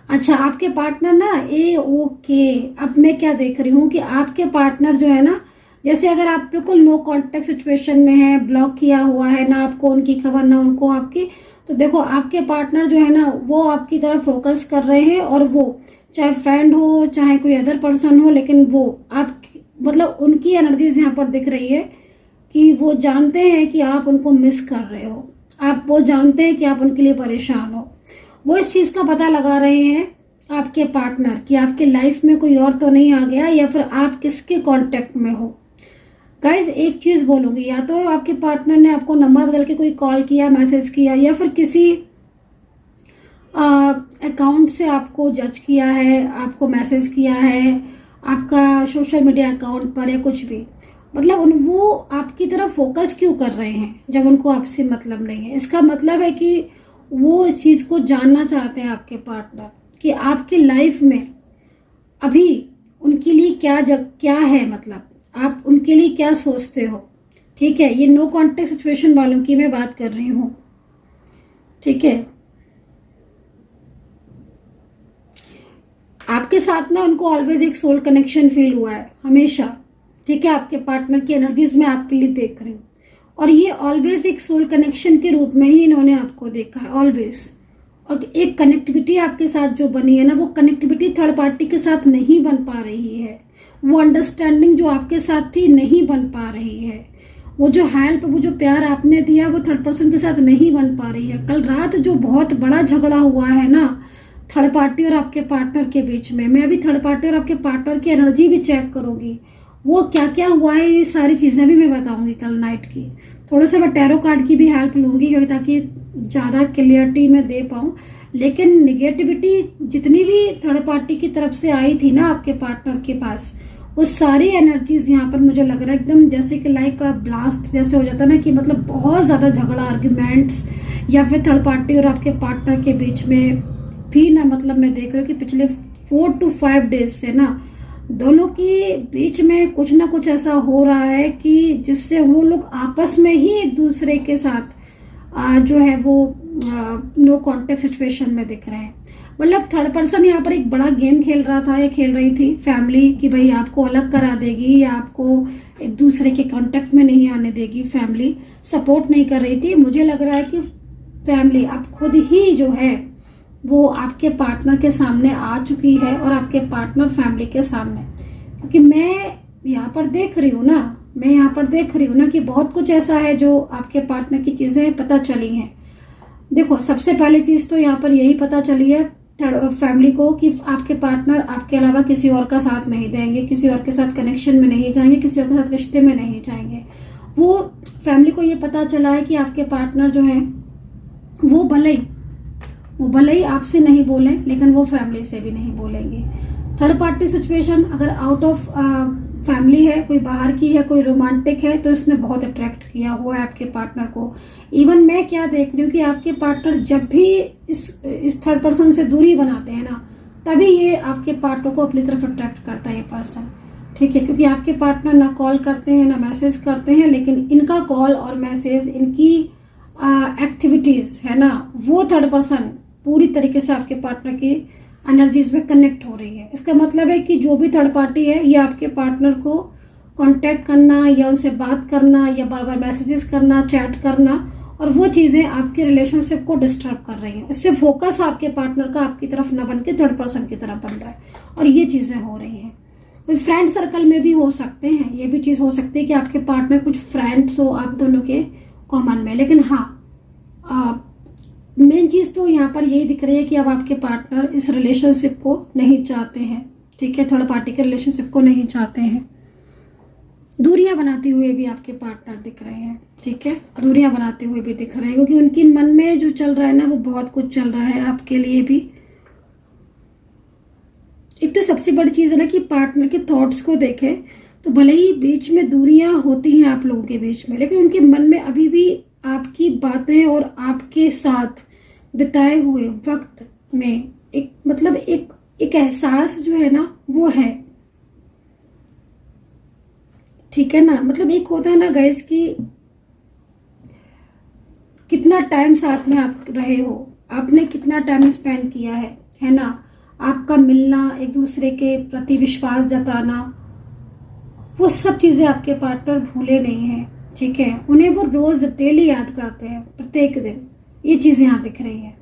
अच्छा, आपके पार्टनर ना, ओके, अब मैं क्या देख रही हूँ कि आपके पार्टनर जो है ना, जैसे अगर आप बिल्कुल नो कॉन्टेक्ट सिचुएशन में है, ब्लॉक किया हुआ है, ना आपको उनकी खबर ना उनको आपकी, तो देखो आपके पार्टनर जो है ना, वो आपकी तरफ फोकस कर रहे हैं, और वो चाहे फ्रेंड हो चाहे कोई अदर पर्सन हो, लेकिन मतलब उनकी एनर्जीज यहाँ पर दिख रही है कि वो जानते हैं कि आप उनको मिस कर रहे हो, वो जानते हैं कि आप उनके लिए परेशान हो। वो इस चीज़ का पता लगा रहे हैं आपके पार्टनर कि आपके लाइफ में कोई और तो नहीं आ गया, या फिर आप किसके कांटेक्ट में हो। गाइज एक चीज़ बोलूँगी, या तो आपके पार्टनर ने आपको नंबर बदल के कोई कॉल किया, मैसेज किया, या फिर किसी अकाउंट से आपको जज किया है, आपको मैसेज किया है आपका सोशल मीडिया अकाउंट पर, या कुछ भी। मतलब वो आपकी तरफ फोकस क्यों कर रहे हैं जब उनको आपसे मतलब नहीं है? इसका मतलब है कि वो इस चीज़ को जानना चाहते हैं आपके पार्टनर कि आपकी लाइफ में अभी उनके लिए क्या है, मतलब आप उनके लिए क्या सोचते हो। ठीक है, ये नो कॉन्टेक्ट सिचुएशन वालों की मैं बात कर रही हूँ। ठीक है, आपके साथ ना उनको ऑलवेज एक सोल कनेक्शन फील हुआ है हमेशा। ठीक है, आपके पार्टनर की एनर्जीज में आपके लिए देख रही हूँ, और ये ऑलवेज एक सोल कनेक्शन के रूप में ही इन्होंने आपको देखा है ऑलवेज। और एक कनेक्टिविटी आपके साथ जो बनी है ना, वो कनेक्टिविटी थर्ड पार्टी के साथ नहीं बन पा रही है। वो अंडरस्टैंडिंग जो आपके साथ थी नहीं बन पा रही है। वो जो हेल्प, वो जो प्यार आपने दिया, वो थर्ड पर्सन के साथ नहीं बन पा रही है। कल रात जो बहुत बड़ा झगड़ा हुआ है ना थर्ड पार्टी और आपके पार्टनर के बीच में, मैं अभी थर्ड पार्टी और आपके पार्टनर की एनर्जी भी चेक करूंगी, वो क्या क्या हुआ है, ये सारी चीज़ें भी मैं बताऊंगी कल नाइट की। थोड़ा सा मैं टैरो कार्ड की भी हेल्प लूंगी ताकि ज़्यादा क्लियरिटी में दे पाऊँ। लेकिन निगेटिविटी जितनी भी थर्ड पार्टी की तरफ से आई थी ना आपके पार्टनर के पास, वो सारी एनर्जीज यहाँ पर मुझे लग रहा है एकदम जैसे कि लाइक का ब्लास्ट जैसे हो जाता है ना, कि मतलब बहुत ज़्यादा झगड़ा, आर्ग्यूमेंट्स, या फिर थर्ड पार्टी और आपके पार्टनर के बीच में भी ना, मतलब मैं देख रही हूँ कि पिछले 4 to 5 डेज से ना दोनों के बीच में कुछ ना कुछ ऐसा हो रहा है कि जिससे वो लोग आपस में ही एक दूसरे के साथ जो है वो नो कॉन्टेक्ट सिचुएशन में दिख रहे हैं। मतलब थर्ड पर्सन यहाँ पर एक बड़ा गेम खेल रहा था या खेल रही थी फैमिली कि भाई आपको अलग करा देगी या आपको एक दूसरे के कांटेक्ट में नहीं आने देगी। फैमिली सपोर्ट नहीं कर रही थी। मुझे लग रहा है कि फैमिली अब खुद ही जो है वो आपके पार्टनर के सामने आ चुकी है और आपके पार्टनर फैमिली के सामने, क्योंकि मैं यहाँ पर देख रही हूँ ना कि बहुत कुछ ऐसा है जो आपके पार्टनर की चीज़ें पता चली हैं। देखो, सबसे पहली चीज़ तो यहाँ पर यही पता चली है फैमिली को कि आपके पार्टनर आपके अलावा किसी और का साथ नहीं देंगे, किसी और के साथ कनेक्शन में नहीं जाएंगे, किसी और के साथ रिश्ते में नहीं जाएंगे। वो फैमिली को ये पता चला है कि आपके पार्टनर जो है वो भले ही आपसे नहीं बोले, लेकिन वो फैमिली से भी नहीं बोलेंगे। थर्ड पार्टी सिचुएशन अगर आउट ऑफ फैमिली है, कोई बाहर की है, कोई रोमांटिक है, तो इसने बहुत अट्रैक्ट किया हुआ है आपके पार्टनर को। इवन मैं क्या देख रही हूँ कि आपके पार्टनर जब भी इस थर्ड पर्सन से दूरी बनाते हैं ना, तभी ये आपके पार्टनर को अपनी तरफ अट्रैक्ट करता है ये पर्सन। ठीक है, क्योंकि आपके पार्टनर ना कॉल करते हैं ना मैसेज करते हैं, लेकिन इनका कॉल और मैसेज, इनकी एक्टिविटीज है ना, वो थर्ड पर्सन पूरी तरीके से आपके पार्टनर की एनर्जीज में कनेक्ट हो रही है। इसका मतलब है कि जो भी थर्ड पार्टी है ये आपके पार्टनर को कांटेक्ट करना या उनसे बात करना या बार बार मैसेजेस करना, चैट करना, और वो चीज़ें आपके रिलेशनशिप को डिस्टर्ब कर रही हैं। इससे फोकस आपके पार्टनर का आपकी तरफ न बन के थर्ड पर्सन की तरफ बन रहा है, और ये चीज़ें हो रही हैं। कोई फ्रेंड सर्कल में भी हो सकते हैं, ये भी चीज़ हो सकती है कि आपके पार्टनर कुछ फ्रेंड्स हो आप दोनों के कॉमन में। लेकिन हाँ, मेन चीज़ तो यहाँ पर यही दिख रही है कि अब आपके पार्टनर इस रिलेशनशिप को नहीं चाहते हैं। ठीक है, थर्ड पार्टी के रिलेशनशिप को नहीं चाहते हैं। दूरियां बनाते हुए भी आपके पार्टनर दिख रहे हैं। ठीक है, दूरियां बनाते हुए भी दिख रहे हैं, क्योंकि उनके मन में जो चल रहा है ना, वो बहुत कुछ चल रहा है आपके लिए भी। एक तो सबसे बड़ी चीज़ है ना कि पार्टनर के थॉट्स को देखें तो भले ही बीच में दूरियां होती हैं आप लोगों के बीच में, लेकिन उनके मन में अभी भी आपकी बातें और आपके साथ बिताए हुए वक्त में एक एहसास जो है ना वो है। ठीक है ना, मतलब एक होता है ना गाइस कि कितना टाइम साथ में आप रहे हो, आपने कितना टाइम स्पेंड किया है ना, आपका मिलना, एक दूसरे के प्रति विश्वास जताना, वो सब चीजें आपके पार्टनर भूले नहीं हैं। ठीक है, उन्हें वो रोज डेली याद करते हैं, प्रत्येक दिन। ये चीज़ यहाँ दिख रही है।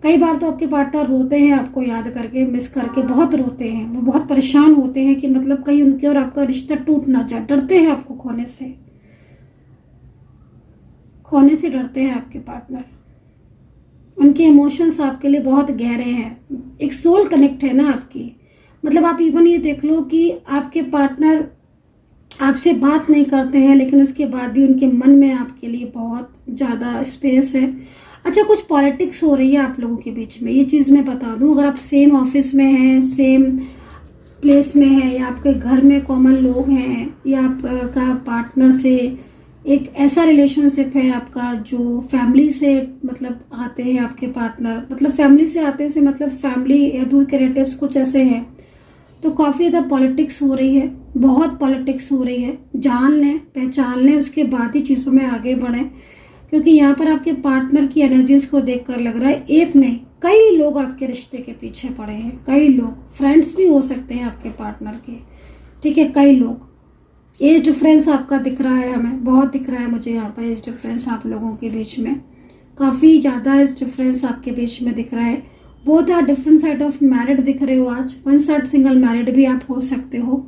कई बार तो आपके पार्टनर रोते हैं आपको याद करके, मिस करके बहुत रोते हैं, वो बहुत परेशान होते हैं कि मतलब कहीं उनके और आपका रिश्ता टूट ना जाए, डरते हैं आपको खोने से डरते हैं आपके पार्टनर। उनके इमोशंस आपके लिए बहुत गहरे हैं, एक सोल कनेक्ट है ना आपकी। मतलब आप इवन ये देख लो कि आपके पार्टनर आपसे बात नहीं करते हैं, लेकिन उसके बाद भी उनके मन में आपके लिए बहुत ज़्यादा स्पेस है। अच्छा, कुछ पॉलिटिक्स हो रही है आप लोगों के बीच में, ये चीज़ मैं बता दूं। अगर आप सेम ऑफिस में हैं, सेम प्लेस में हैं, या आपके घर में कॉमन लोग हैं, या आपका पार्टनर से एक ऐसा रिलेशनशिप है आपका जो फैमिली से मतलब आते हैं आपके पार्टनर, मतलब फैमिली से आते से मतलब फैमिली या दूर के रिलेटिव्स कुछ ऐसे हैं, तो काफ़ी ज़्यादा पॉलिटिक्स हो रही है, बहुत पॉलिटिक्स हो रही है। जान लें, पहचान लें, उसके बाद ही चीज़ों में आगे बढ़ें। क्योंकि यहाँ पर आपके पार्टनर की एनर्जीज को देखकर लग रहा है एक नहीं कई लोग आपके रिश्ते के पीछे पड़े हैं। कई लोग, फ्रेंड्स भी हो सकते हैं आपके पार्टनर के, ठीक है, कई लोग। एज डिफरेंस आपका दिख रहा है, हमें बहुत दिख रहा है मुझे यहाँ पर एज डिफरेंस आप लोगों के बीच में, काफ़ी ज़्यादा एज डिफरेंस आपके बीच में दिख रहा है। Both are different side of married दिख रहे हो आज, वन साइड सिंगल मैरिड भी आप हो सकते हो।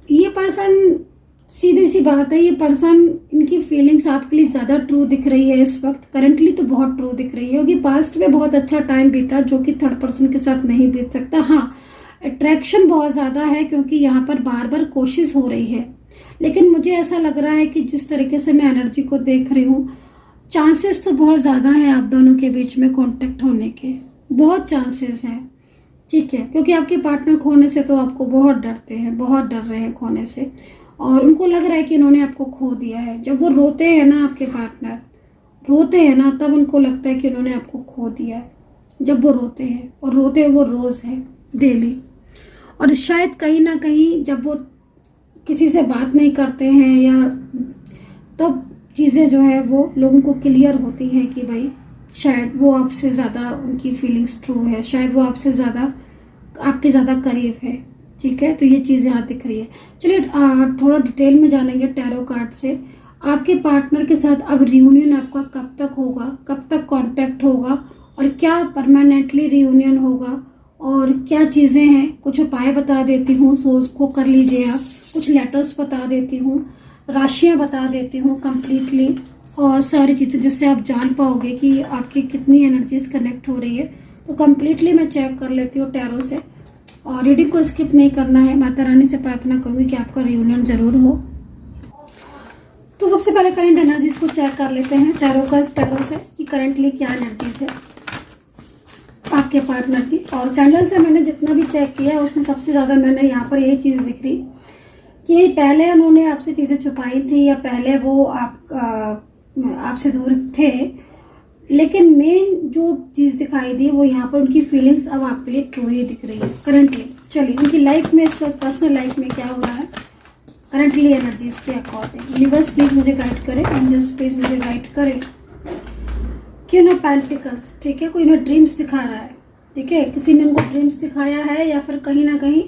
ये पर्सन, सीधी सी बात है, ये पर्सन, इनकी फीलिंग्स आपके लिए ज़्यादा ट्रू दिख रही है इस वक्त, करंटली तो बहुत ट्रू दिख रही है, क्योंकि पास्ट में बहुत अच्छा टाइम बीता जो कि थर्ड पर्सन के साथ नहीं बीत सकता। हाँ, अट्रैक्शन बहुत ज़्यादा है क्योंकि यहाँ पर बार बार कोशिश हो रही है, लेकिन मुझे ऐसा लग रहा है कि जिस तरीके से मैं एनर्जी को देख रही हूँ, चांसेस तो बहुत ज़्यादा है आप दोनों के बीच में कांटेक्ट होने के, बहुत चांसेस हैं, ठीक है। क्योंकि आपके पार्टनर खोने से तो आपको बहुत डरते हैं, बहुत डर रहे हैं खोने से, और उनको लग रहा है कि इन्होंने आपको खो दिया है। जब वो रोते हैं ना, आपके पार्टनर रोते हैं ना, तब उनको लगता है कि इन्होंने आपको खो दिया है। जब वो रोते हैं, और रोते वो रोज़ हैं, डेली। और शायद कहीं ना कहीं जब वो किसी से बात नहीं करते हैं, या तब चीज़ें जो है वो लोगों को क्लियर होती हैं कि भाई शायद वो आपसे ज़्यादा, उनकी फीलिंग्स ट्रू है, शायद वो आपसे ज़्यादा, आपके ज़्यादा करीब है, ठीक है। तो ये चीज़ यहाँ दिख रही है। चलिए थोड़ा डिटेल में जानेंगे टैरो कार्ड से। आपके पार्टनर के साथ अब रियूनियन आपका कब तक होगा, कब तक कांटेक्ट होगा, और क्या परमानेंटली रियूनियन होगा, और क्या चीज़ें हैं, कुछ उपाय बता देती हूँ, सो उसको कर लीजिए आप। कुछ लेटर्स बता देती हूँ, राशियाँ बता देती हूँ कम्प्लीटली, और सारी चीज़ें, जिससे आप जान पाओगे कि आपकी कितनी एनर्जीज कनेक्ट हो रही है। तो कम्प्लीटली मैं चेक कर लेती हूँ टैरो से, और रीडिंग को स्किप नहीं करना है। माता रानी से प्रार्थना करूँगी कि आपका रियूनियन जरूर हो। तो सबसे पहले करंट एनर्जीज को चेक कर लेते हैं टैरो से कि करंटली क्या एनर्जीज है आपके पार्टनर की। और कैंडल से मैंने जितना भी चेक किया उसमें सबसे ज़्यादा मैंने यहाँ पर यही चीज़ दिख रही कि पहले उन्होंने आपसे चीज़ें छुपाई थी, या पहले वो आपसे दूर थे, लेकिन मेन जो चीज़ दिखाई दी वो यहाँ पर उनकी फीलिंग्स अब आपके लिए ट्रू ही दिख रही है करंटली। चलिए, उनकी लाइफ में इस वक्त, पर्सनल लाइफ में क्या हो रहा है करंटली एनर्जीज के अकॉर्डिंग। यूनिवर्स प्लीज मुझे गाइड करे, एंजल्स प्लीज मुझे गाइड करे। क्वीन ऑफ पेंटिकल्स, ठीक है, कोई उन्हें ड्रीम्स दिखा रहा है, ठीक है, किसी ने उनको ड्रीम्स दिखाया है, या फिर कहीं ना कहीं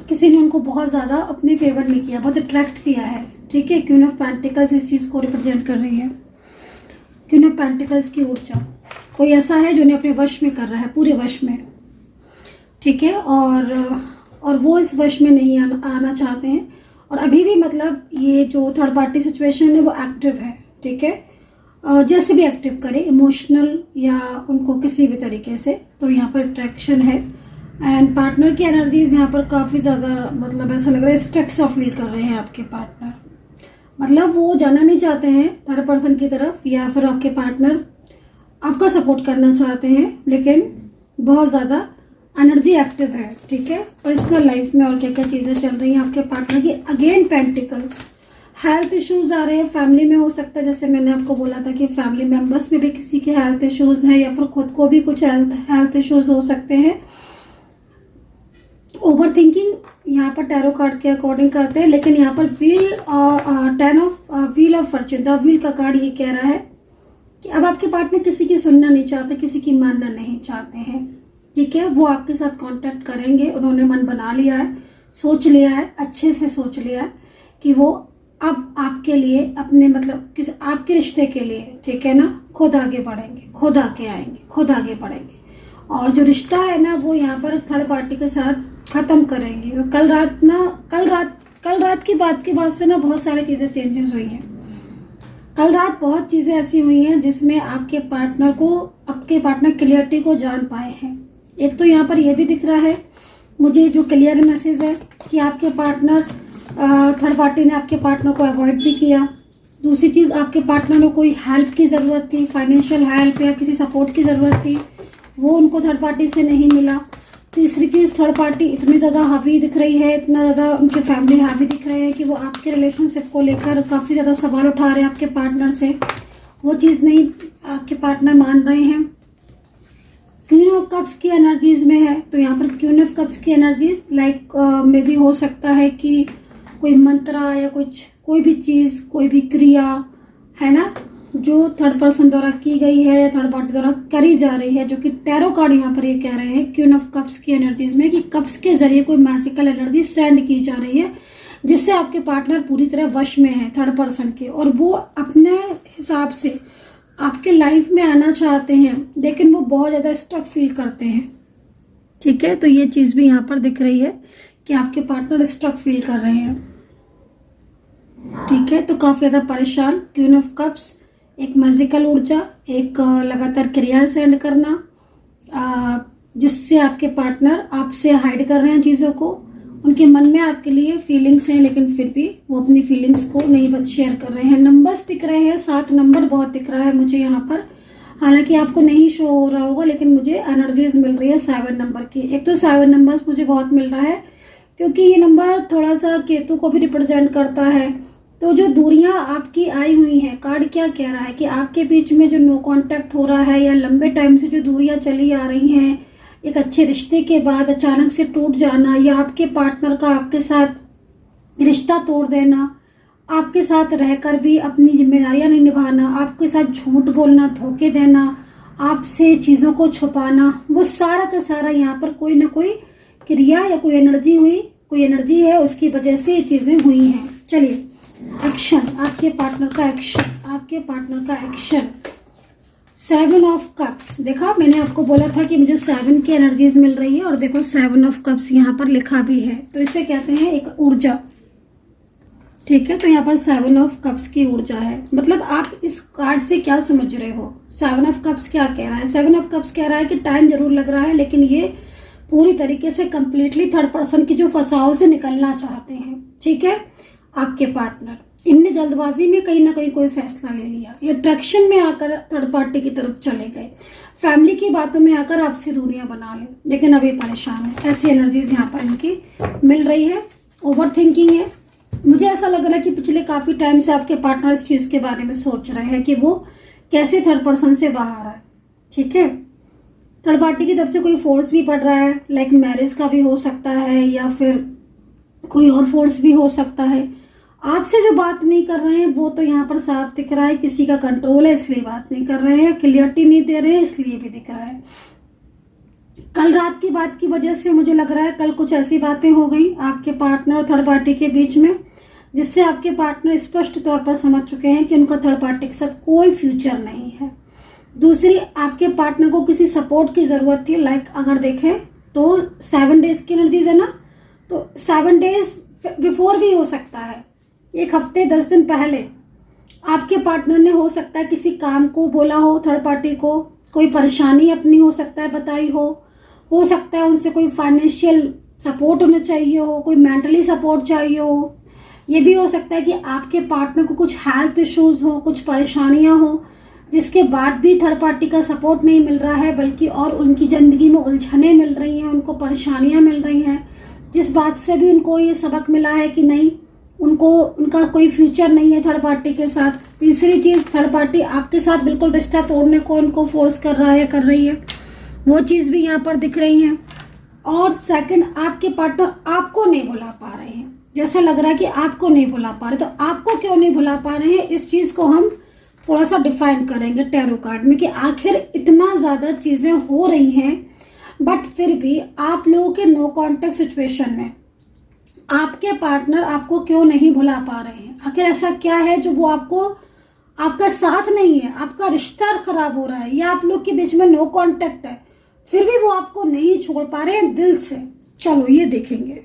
किसी ने उनको बहुत ज़्यादा अपने फेवर में किया, बहुत अट्रैक्ट किया है, ठीक है। क्वीन ऑफ पेंटिकल्स इस चीज़ को रिप्रेजेंट कर रही है। क्वीन ऑफ पेंटिकल्स की ऊर्जा, कोई ऐसा है जो उन्हें अपने वश में कर रहा है, पूरे वश में, ठीक है, और वो इस वश में नहीं आना चाहते हैं, और अभी भी मतलब ये जो थर्ड पार्टी सिचुएशन है वो एक्टिव है, ठीक है। जैसे भी एक्टिव करे, इमोशनल या उनको किसी भी तरीके से, तो यहाँ पर अट्रैक्शन है। एंड पार्टनर की एनर्जीज यहाँ पर काफ़ी ज़्यादा, मतलब ऐसा लग रहा है स्टक सा फील कर रहे हैं आपके पार्टनर, मतलब वो जाना नहीं चाहते हैं थर्ड पर्सन की तरफ, या फिर आपके पार्टनर आपका सपोर्ट करना चाहते हैं, लेकिन बहुत ज़्यादा एनर्जी एक्टिव है, ठीक है। पर्सनल लाइफ में और क्या क्या चीज़ें चल रही हैं आपके पार्टनर की। अगेन पेंटिकल्स, हेल्थ इश्यूज आ रहे हैं, फैमिली में हो सकता है, जैसे मैंने आपको बोला था कि फैमिली मेंबर्स में भी किसी के हेल्थ इश्यूज हैं, या फिर खुद को भी कुछ हेल्थ इश्यूज हो सकते हैं। ओवर थिंकिंग यहाँ पर टैरो कार्ड के अकॉर्डिंग करते हैं, लेकिन यहाँ पर व्हील और wheel of Fortune, the wheel का कार्ड ये कह रहा है कि अब आपके पार्टनर किसी की सुनना नहीं चाहते, किसी की मानना नहीं चाहते हैं, ठीक है। वो आपके साथ कांटेक्ट करेंगे, उन्होंने मन बना लिया है, सोच लिया है, अच्छे से सोच लिया है कि वो अब आपके लिए अपने मतलब किस आपके रिश्ते के लिए, ठीक है ना, खुद आगे बढ़ेंगे, खुद आगे आएंगे, खुद आगे बढ़ेंगे। और जो रिश्ता है ना वो यहाँ पर थर्ड पार्टी के साथ खत्म करेंगे। कल रात की बात के बाद से ना बहुत सारी चीजें चेंजेस हुई हैं। कल रात बहुत चीजें ऐसी हुई हैं जिसमें आपके पार्टनर क्लियरिटी को जान पाए हैं। एक तो यहाँ पर यह भी दिख रहा है मुझे जो क्लियर मैसेज है कि आपके पार्टनर थर्ड पार्टी ने आपके पार्टनर को अवॉइड भी किया। दूसरी चीज, आपके पार्टनर को कोई हेल्प की जरूरत थी, फाइनेंशियल हेल्प या किसी सपोर्ट की जरूरत थी, वो उनको थर्ड पार्टी से नहीं मिला। तीसरी चीज, थर्ड पार्टी इतनी ज्यादा हावी दिख रही है, इतना ज्यादा उनकी फैमिली हावी दिख रहे हैं कि वो आपके रिलेशनशिप को लेकर काफी ज्यादा सवाल उठा रहे हैं आपके पार्टनर से। वो चीज नहीं आपके पार्टनर मान रहे हैं। क्वीन ऑफ कप्स की एनर्जीज में है, तो यहाँ पर क्वीन ऑफ कप्स की एनर्जीज लाइक मे भी हो सकता है कि कोई मंत्रा या कोई भी चीज, कोई भी क्रिया है ना जो थर्ड पर्सन द्वारा की गई है या थर्ड पार्टी द्वारा करी जा रही है, जो कि टैरो कार्ड यहाँ पर ये कह रहे हैं क्वीन ऑफ कप्स की एनर्जीज में कि कप्स के जरिए कोई मैजिकल एनर्जी सेंड की जा रही है जिससे आपके पार्टनर पूरी तरह वश में है थर्ड पर्सन के, और वो अपने हिसाब से आपके लाइफ में आना चाहते हैं लेकिन वो बहुत ज्यादा स्ट्रक फील करते हैं। ठीक है, तो ये चीज भी यहाँ पर दिख रही है कि आपके पार्टनर स्ट्रक फील कर रहे हैं। ठीक है, तो काफी ज्यादा परेशान। क्वीन ऑफ कप्स एक मैजिकल ऊर्जा, एक लगातार क्रियाएं सेंड करना जिससे आपके पार्टनर आपसे हाइड कर रहे हैं चीजों को। उनके मन में आपके लिए फीलिंग्स हैं लेकिन फिर भी वो अपनी फीलिंग्स को नहीं शेयर कर रहे हैं। नंबर्स दिख रहे हैं, 7 नंबर बहुत दिख रहा है मुझे यहाँ पर, हालांकि आपको नहीं शो हो रहा होगा लेकिन मुझे एनर्जीज मिल रही है 7 नंबर की। एक तो 7 नंबर्स मुझे बहुत मिल रहा है क्योंकि ये नंबर थोड़ा सा केतु को भी रिप्रेजेंट करता है। तो जो दूरियां आपकी आई हुई हैं, कार्ड क्या कह रहा है कि आपके बीच में जो नो कांटेक्ट हो रहा है या लंबे टाइम से जो दूरियां चली आ रही हैं, एक अच्छे रिश्ते के बाद अचानक से टूट जाना या आपके पार्टनर का आपके साथ रिश्ता तोड़ देना, आपके साथ रहकर भी अपनी जिम्मेदारियां नहीं निभाना, आपके साथ झूठ बोलना, धोखे देना, आपसे चीजों को छुपाना, वो सारा का सारा यहाँ पर कोई ना कोई क्रिया या कोई एनर्जी है, उसकी वजह से ये चीजें हुई हैं। चलिए एक्शन, आपके पार्टनर का एक्शन। 7 ऑफ कप्स, देखा मैंने आपको बोला था कि मुझे 7 की एनर्जीज मिल रही है और देखो 7 ऑफ कप्स यहाँ पर लिखा भी है, तो इसे कहते हैं एक ऊर्जा। ठीक है, तो यहाँ पर 7 ऑफ कप्स की ऊर्जा है। मतलब आप इस कार्ड से क्या समझ रहे हो? 7 ऑफ कप्स क्या कह रहा है? 7 ऑफ कप्स कह रहा है कि टाइम जरूर लग रहा है लेकिन ये पूरी तरीके से कंप्लीटली थर्ड पर्सन की जो फसाओं से निकलना चाहते हैं। ठीक है, आपके पार्टनर इनने जल्दबाजी में कहीं ना कहीं कोई फैसला ले लिया, ये अट्रैक्शन में आकर थर्ड पार्टी की तरफ चले गए, फैमिली की बातों में आकर आपसे दूरियां बना ले, लेकिन अभी परेशान है। ऐसी एनर्जीज यहाँ पर इनकी मिल रही है। ओवर थिंकिंग है, मुझे ऐसा लग रहा है कि पिछले काफी टाइम से आपके पार्टनर इस चीज के बारे में सोच रहे हैं कि वो कैसे थर्ड पर्सन से बाहर आए। ठीक है, थर्ड पार्टी की तरफ से कोई फोर्स भी पड़ रहा है, लाइक मैरिज का भी हो सकता है या फिर कोई और फोर्स भी हो सकता है। आपसे जो बात नहीं कर रहे हैं वो तो यहाँ पर साफ दिख रहा है किसी का कंट्रोल है इसलिए बात नहीं कर रहे हैं, क्लियरिटी नहीं दे रहे हैं इसलिए भी दिख रहा है। कल रात की बात की वजह से मुझे लग रहा है कल कुछ ऐसी बातें हो गई आपके पार्टनर और थर्ड पार्टी के बीच में जिससे आपके पार्टनर स्पष्ट तौर पर समझ चुके हैं कि उनका थर्ड पार्टी के साथ कोई फ्यूचर नहीं है। दूसरी, आपके पार्टनर को किसी सपोर्ट की जरूरत थी, लाइक अगर देखें तो 7 डेज की एनर्जीज है ना, तो 7 डेज बिफोर भी हो सकता है, 1 हफ्ते 10 दिन पहले आपके पार्टनर ने हो सकता है किसी काम को बोला हो थर्ड पार्टी को, कोई परेशानी अपनी हो सकता है बताई हो सकता है उनसे कोई फाइनेंशियल सपोर्ट उन्हें चाहिए हो, कोई मेंटली सपोर्ट चाहिए हो। ये भी हो सकता है कि आपके पार्टनर को कुछ हेल्थ इश्यूज हो, कुछ परेशानियां हो जिसके बाद भी थर्ड पार्टी का सपोर्ट नहीं मिल रहा है, बल्कि और उनकी जिंदगी में उलझने मिल रही हैं, उनको परेशानियां मिल रही हैं, जिस बात से भी उनको ये सबक मिला है कि नहीं उनका कोई फ्यूचर नहीं है थर्ड पार्टी के साथ। तीसरी चीज, थर्ड पार्टी आपके साथ बिल्कुल रिश्ता तोड़ने को उनको फोर्स कर रहा है, कर रही है, वो चीज भी यहाँ पर दिख रही है। और सेकंड, आपके पार्टनर आपको नहीं भुला पा रहे हैं, जैसा लग रहा है कि आपको नहीं भुला पा रहे। तो आपको क्यों नहीं भुला पा रहे हैं, इस चीज को हम थोड़ा सा डिफाइन करेंगे टैरो कार्ड में कि आखिर इतना ज्यादा चीजें हो रही हैं बट फिर भी आप लोगों के नो कॉन्टेक्ट सिचुएशन में आपके पार्टनर आपको क्यों नहीं भुला पा रहे हैं। आखिर ऐसा क्या है जो वो आपका साथ नहीं है, आपका रिश्ता खराब हो रहा है, या आप लोग के बीच में नो कांटेक्ट है, फिर भी वो आपको नहीं छोड़ पा रहे हैं दिल से। चलो ये देखेंगे।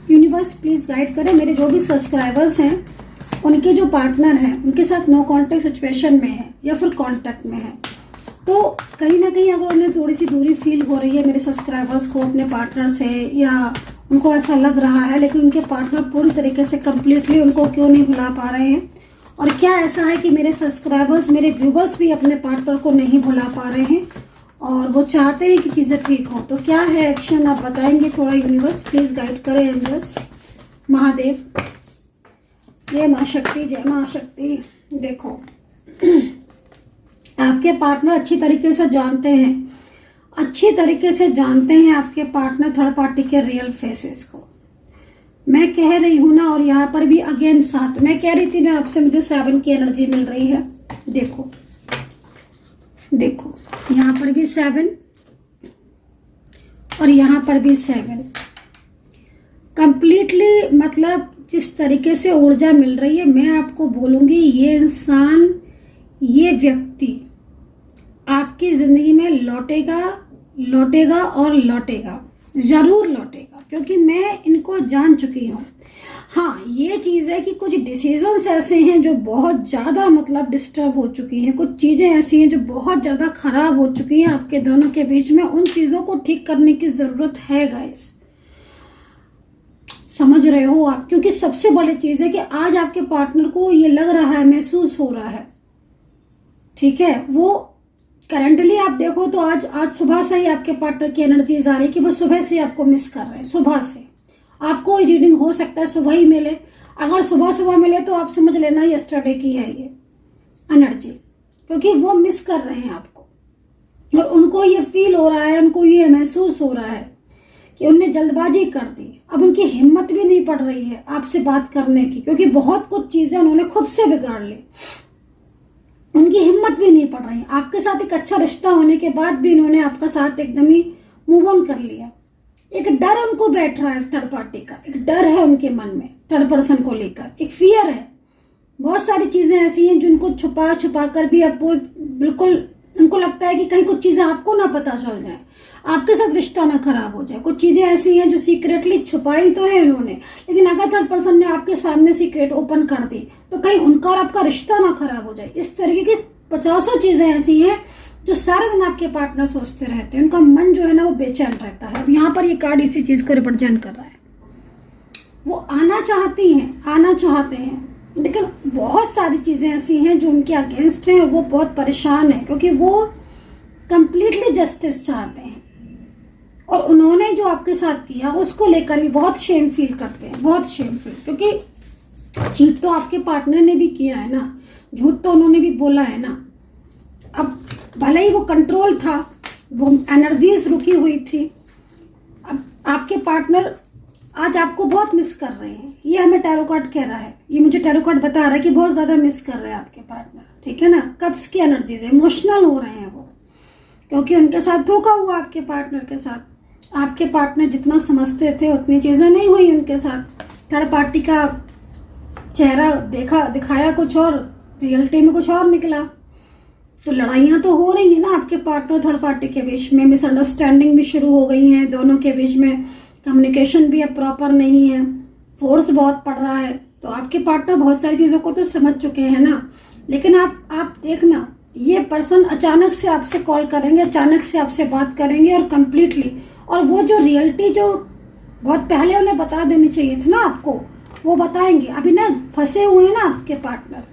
यूनिवर्स प्लीज गाइड करें मेरे जो भी सब्सक्राइबर्स हैं, उनके जो पार्टनर हैं उनके साथ नो कांटेक्ट सिचुएशन में है या फिर कांटेक्ट में है, तो कहीं ना कहीं अगर उन्हें थोड़ी सी दूरी फील हो रही है मेरे सब्सक्राइबर्स को अपने पार्टनर से, या उनको ऐसा लग रहा है, लेकिन उनके पार्टनर पूरी तरीके से कंप्लीटली उनको क्यों नहीं भुला पा रहे हैं, और क्या ऐसा है कि मेरे सब्सक्राइबर्स, मेरे व्यूवर्स भी अपने पार्टनर को नहीं भुला पा रहे हैं और वो चाहते हैं कि चीज़ें ठीक हो, तो क्या है एक्शन आप बताएंगे थोड़ा। यूनिवर्स प्लीज गाइड करें एंजल्स, महादेव, जय माँ शक्ति, जय माँ शक्ति। देखो आपके पार्टनर अच्छी तरीके से जानते हैं, अच्छी तरीके से जानते हैं आपके पार्टनर थर्ड पार्टी के रियल फेसेस को। मैं कह रही हूँ ना, और यहाँ पर भी अगेन 7, मैं कह रही थी ना आपसे, मुझे 7 की एनर्जी मिल रही है। देखो देखो यहाँ पर भी 7 और यहाँ पर भी 7, कंप्लीटली मतलब जिस तरीके से ऊर्जा मिल रही है, मैं आपको बोलूँगी ये इंसान, ये व्यक्ति आपकी ज़िंदगी में लौटेगा, लौटेगा और लौटेगा, ज़रूर लौटेगा, क्योंकि मैं इनको जान चुकी हूँ। हाँ ये चीज़ है कि कुछ डिसीजंस ऐसे हैं जो बहुत ज़्यादा मतलब डिस्टर्ब हो चुकी हैं, कुछ चीज़ें ऐसी हैं जो बहुत ज़्यादा ख़राब हो चुकी हैं आपके दोनों के बीच में, उन चीज़ों को ठीक करने की ज़रूरत है गाइस, समझ रहे हो आप। क्योंकि सबसे बड़ी चीज़ है कि आज आपके पार्टनर को ये लग रहा है, महसूस हो रहा है, ठीक है, वो करंटली आप देखो तो आज सुबह से ही आपके पार्टनर की एनर्जीज आ रही है कि वो सुबह से आपको मिस कर रहे हैं। सुबह से आपको रीडिंग हो सकता है सुबह ही मिले, अगर सुबह सुबह मिले तो आप समझ लेना यस्टरडे की है ये एनर्जी, क्योंकि वो मिस कर रहे हैं आपको, और उनको ये फील हो रहा है, उनको ये महसूस हो रहा है कि उनने जल्दबाजी कर दी। अब उनकी हिम्मत भी नहीं पड़ रही है आपसे बात करने की, क्योंकि बहुत कुछ चीजें उन्होंने खुद से बिगाड़ ली, उनकी हिम्मत भी नहीं पड़ रही। आपके साथ एक अच्छा रिश्ता होने के बाद भी इन्होंने आपका साथ एकदम ही मूव ऑन कर लिया। एक डर उनको बैठ रहा है थर्ड पार्टी का, एक डर है उनके मन में थर्ड पर्सन को लेकर, एक फियर है। बहुत सारी चीजें ऐसी हैं जिनको छुपा छुपा कर भी अब वो बिल्कुल उनको लगता है कि कहीं कुछ चीजें आपको ना पता चल जाए, आपके साथ रिश्ता ना खराब हो जाए। कुछ चीजें ऐसी हैं जो सीक्रेटली छुपाई तो है इन्होंने, लेकिन अगर थर्ड पर्सन ने आपके सामने सीक्रेट ओपन कर दी तो कहीं उनका और आपका रिश्ता ना खराब हो जाए। इस तरीके की 50 चीजें ऐसी हैं जो सारे दिन आपके पार्टनर सोचते रहते हैं, उनका मन जो है ना वो बेचैन रहता है। यहाँ पर ये कार्ड इसी चीज को रिप्रेजेंट कर रहा है। वो आना चाहती हैं, आना चाहते हैं, लेकिन बहुत सारी चीजें ऐसी हैं जो उनके अगेंस्ट हैं और वो बहुत परेशान है, क्योंकि वो कंप्लीटली जस्टिस चाहते हैं और उन्होंने जो आपके साथ किया उसको लेकर भी बहुत शेम फील करते हैं, बहुत शेम फील, क्योंकि चीट तो आपके पार्टनर ने भी किया है ना, झूठ तो उन्होंने भी बोला है ना। अब भले ही वो कंट्रोल था, वो एनर्जीज रुकी हुई थी, अब आपके पार्टनर आज आपको बहुत मिस कर रहे हैं, ये हमें टैरो कार्ड कह रहा है, ये मुझे टैरो कार्ड बता रहा है कि बहुत ज्यादा मिस कर रहे हैं आपके पार्टनर, ठीक है ना। कब्ज की एनर्जीज है, इमोशनल हो रहे हैं वो, क्योंकि उनके साथ धोखा हुआ आपके पार्टनर के साथ। आपके पार्टनर जितना समझते थे उतनी चीजें नहीं हुई उनके साथ। थर्ड पार्टी का चेहरा दिखाया कुछ और, रियलिटी में कुछ और निकला। तो लड़ाइयाँ तो हो रही है ना आपके पार्टनर थर्ड पार्टी के बीच में, मिसअंडरस्टैंडिंग भी शुरू हो गई है दोनों के बीच में, कम्युनिकेशन भी अब प्रॉपर नहीं है, फोर्स बहुत पड़ रहा है। तो आपके पार्टनर बहुत सारी चीज़ों को तो समझ चुके हैं ना, लेकिन आप देखना ये पर्सन अचानक से आपसे कॉल करेंगे, अचानक से आपसे बात करेंगे और कंप्लीटली, और वो जो रियलिटी जो बहुत पहले उन्हें बता देनी चाहिए थी ना आपको, वो बताएंगे। अभी ना फंसे हुए हैं ना आपके पार्टनर,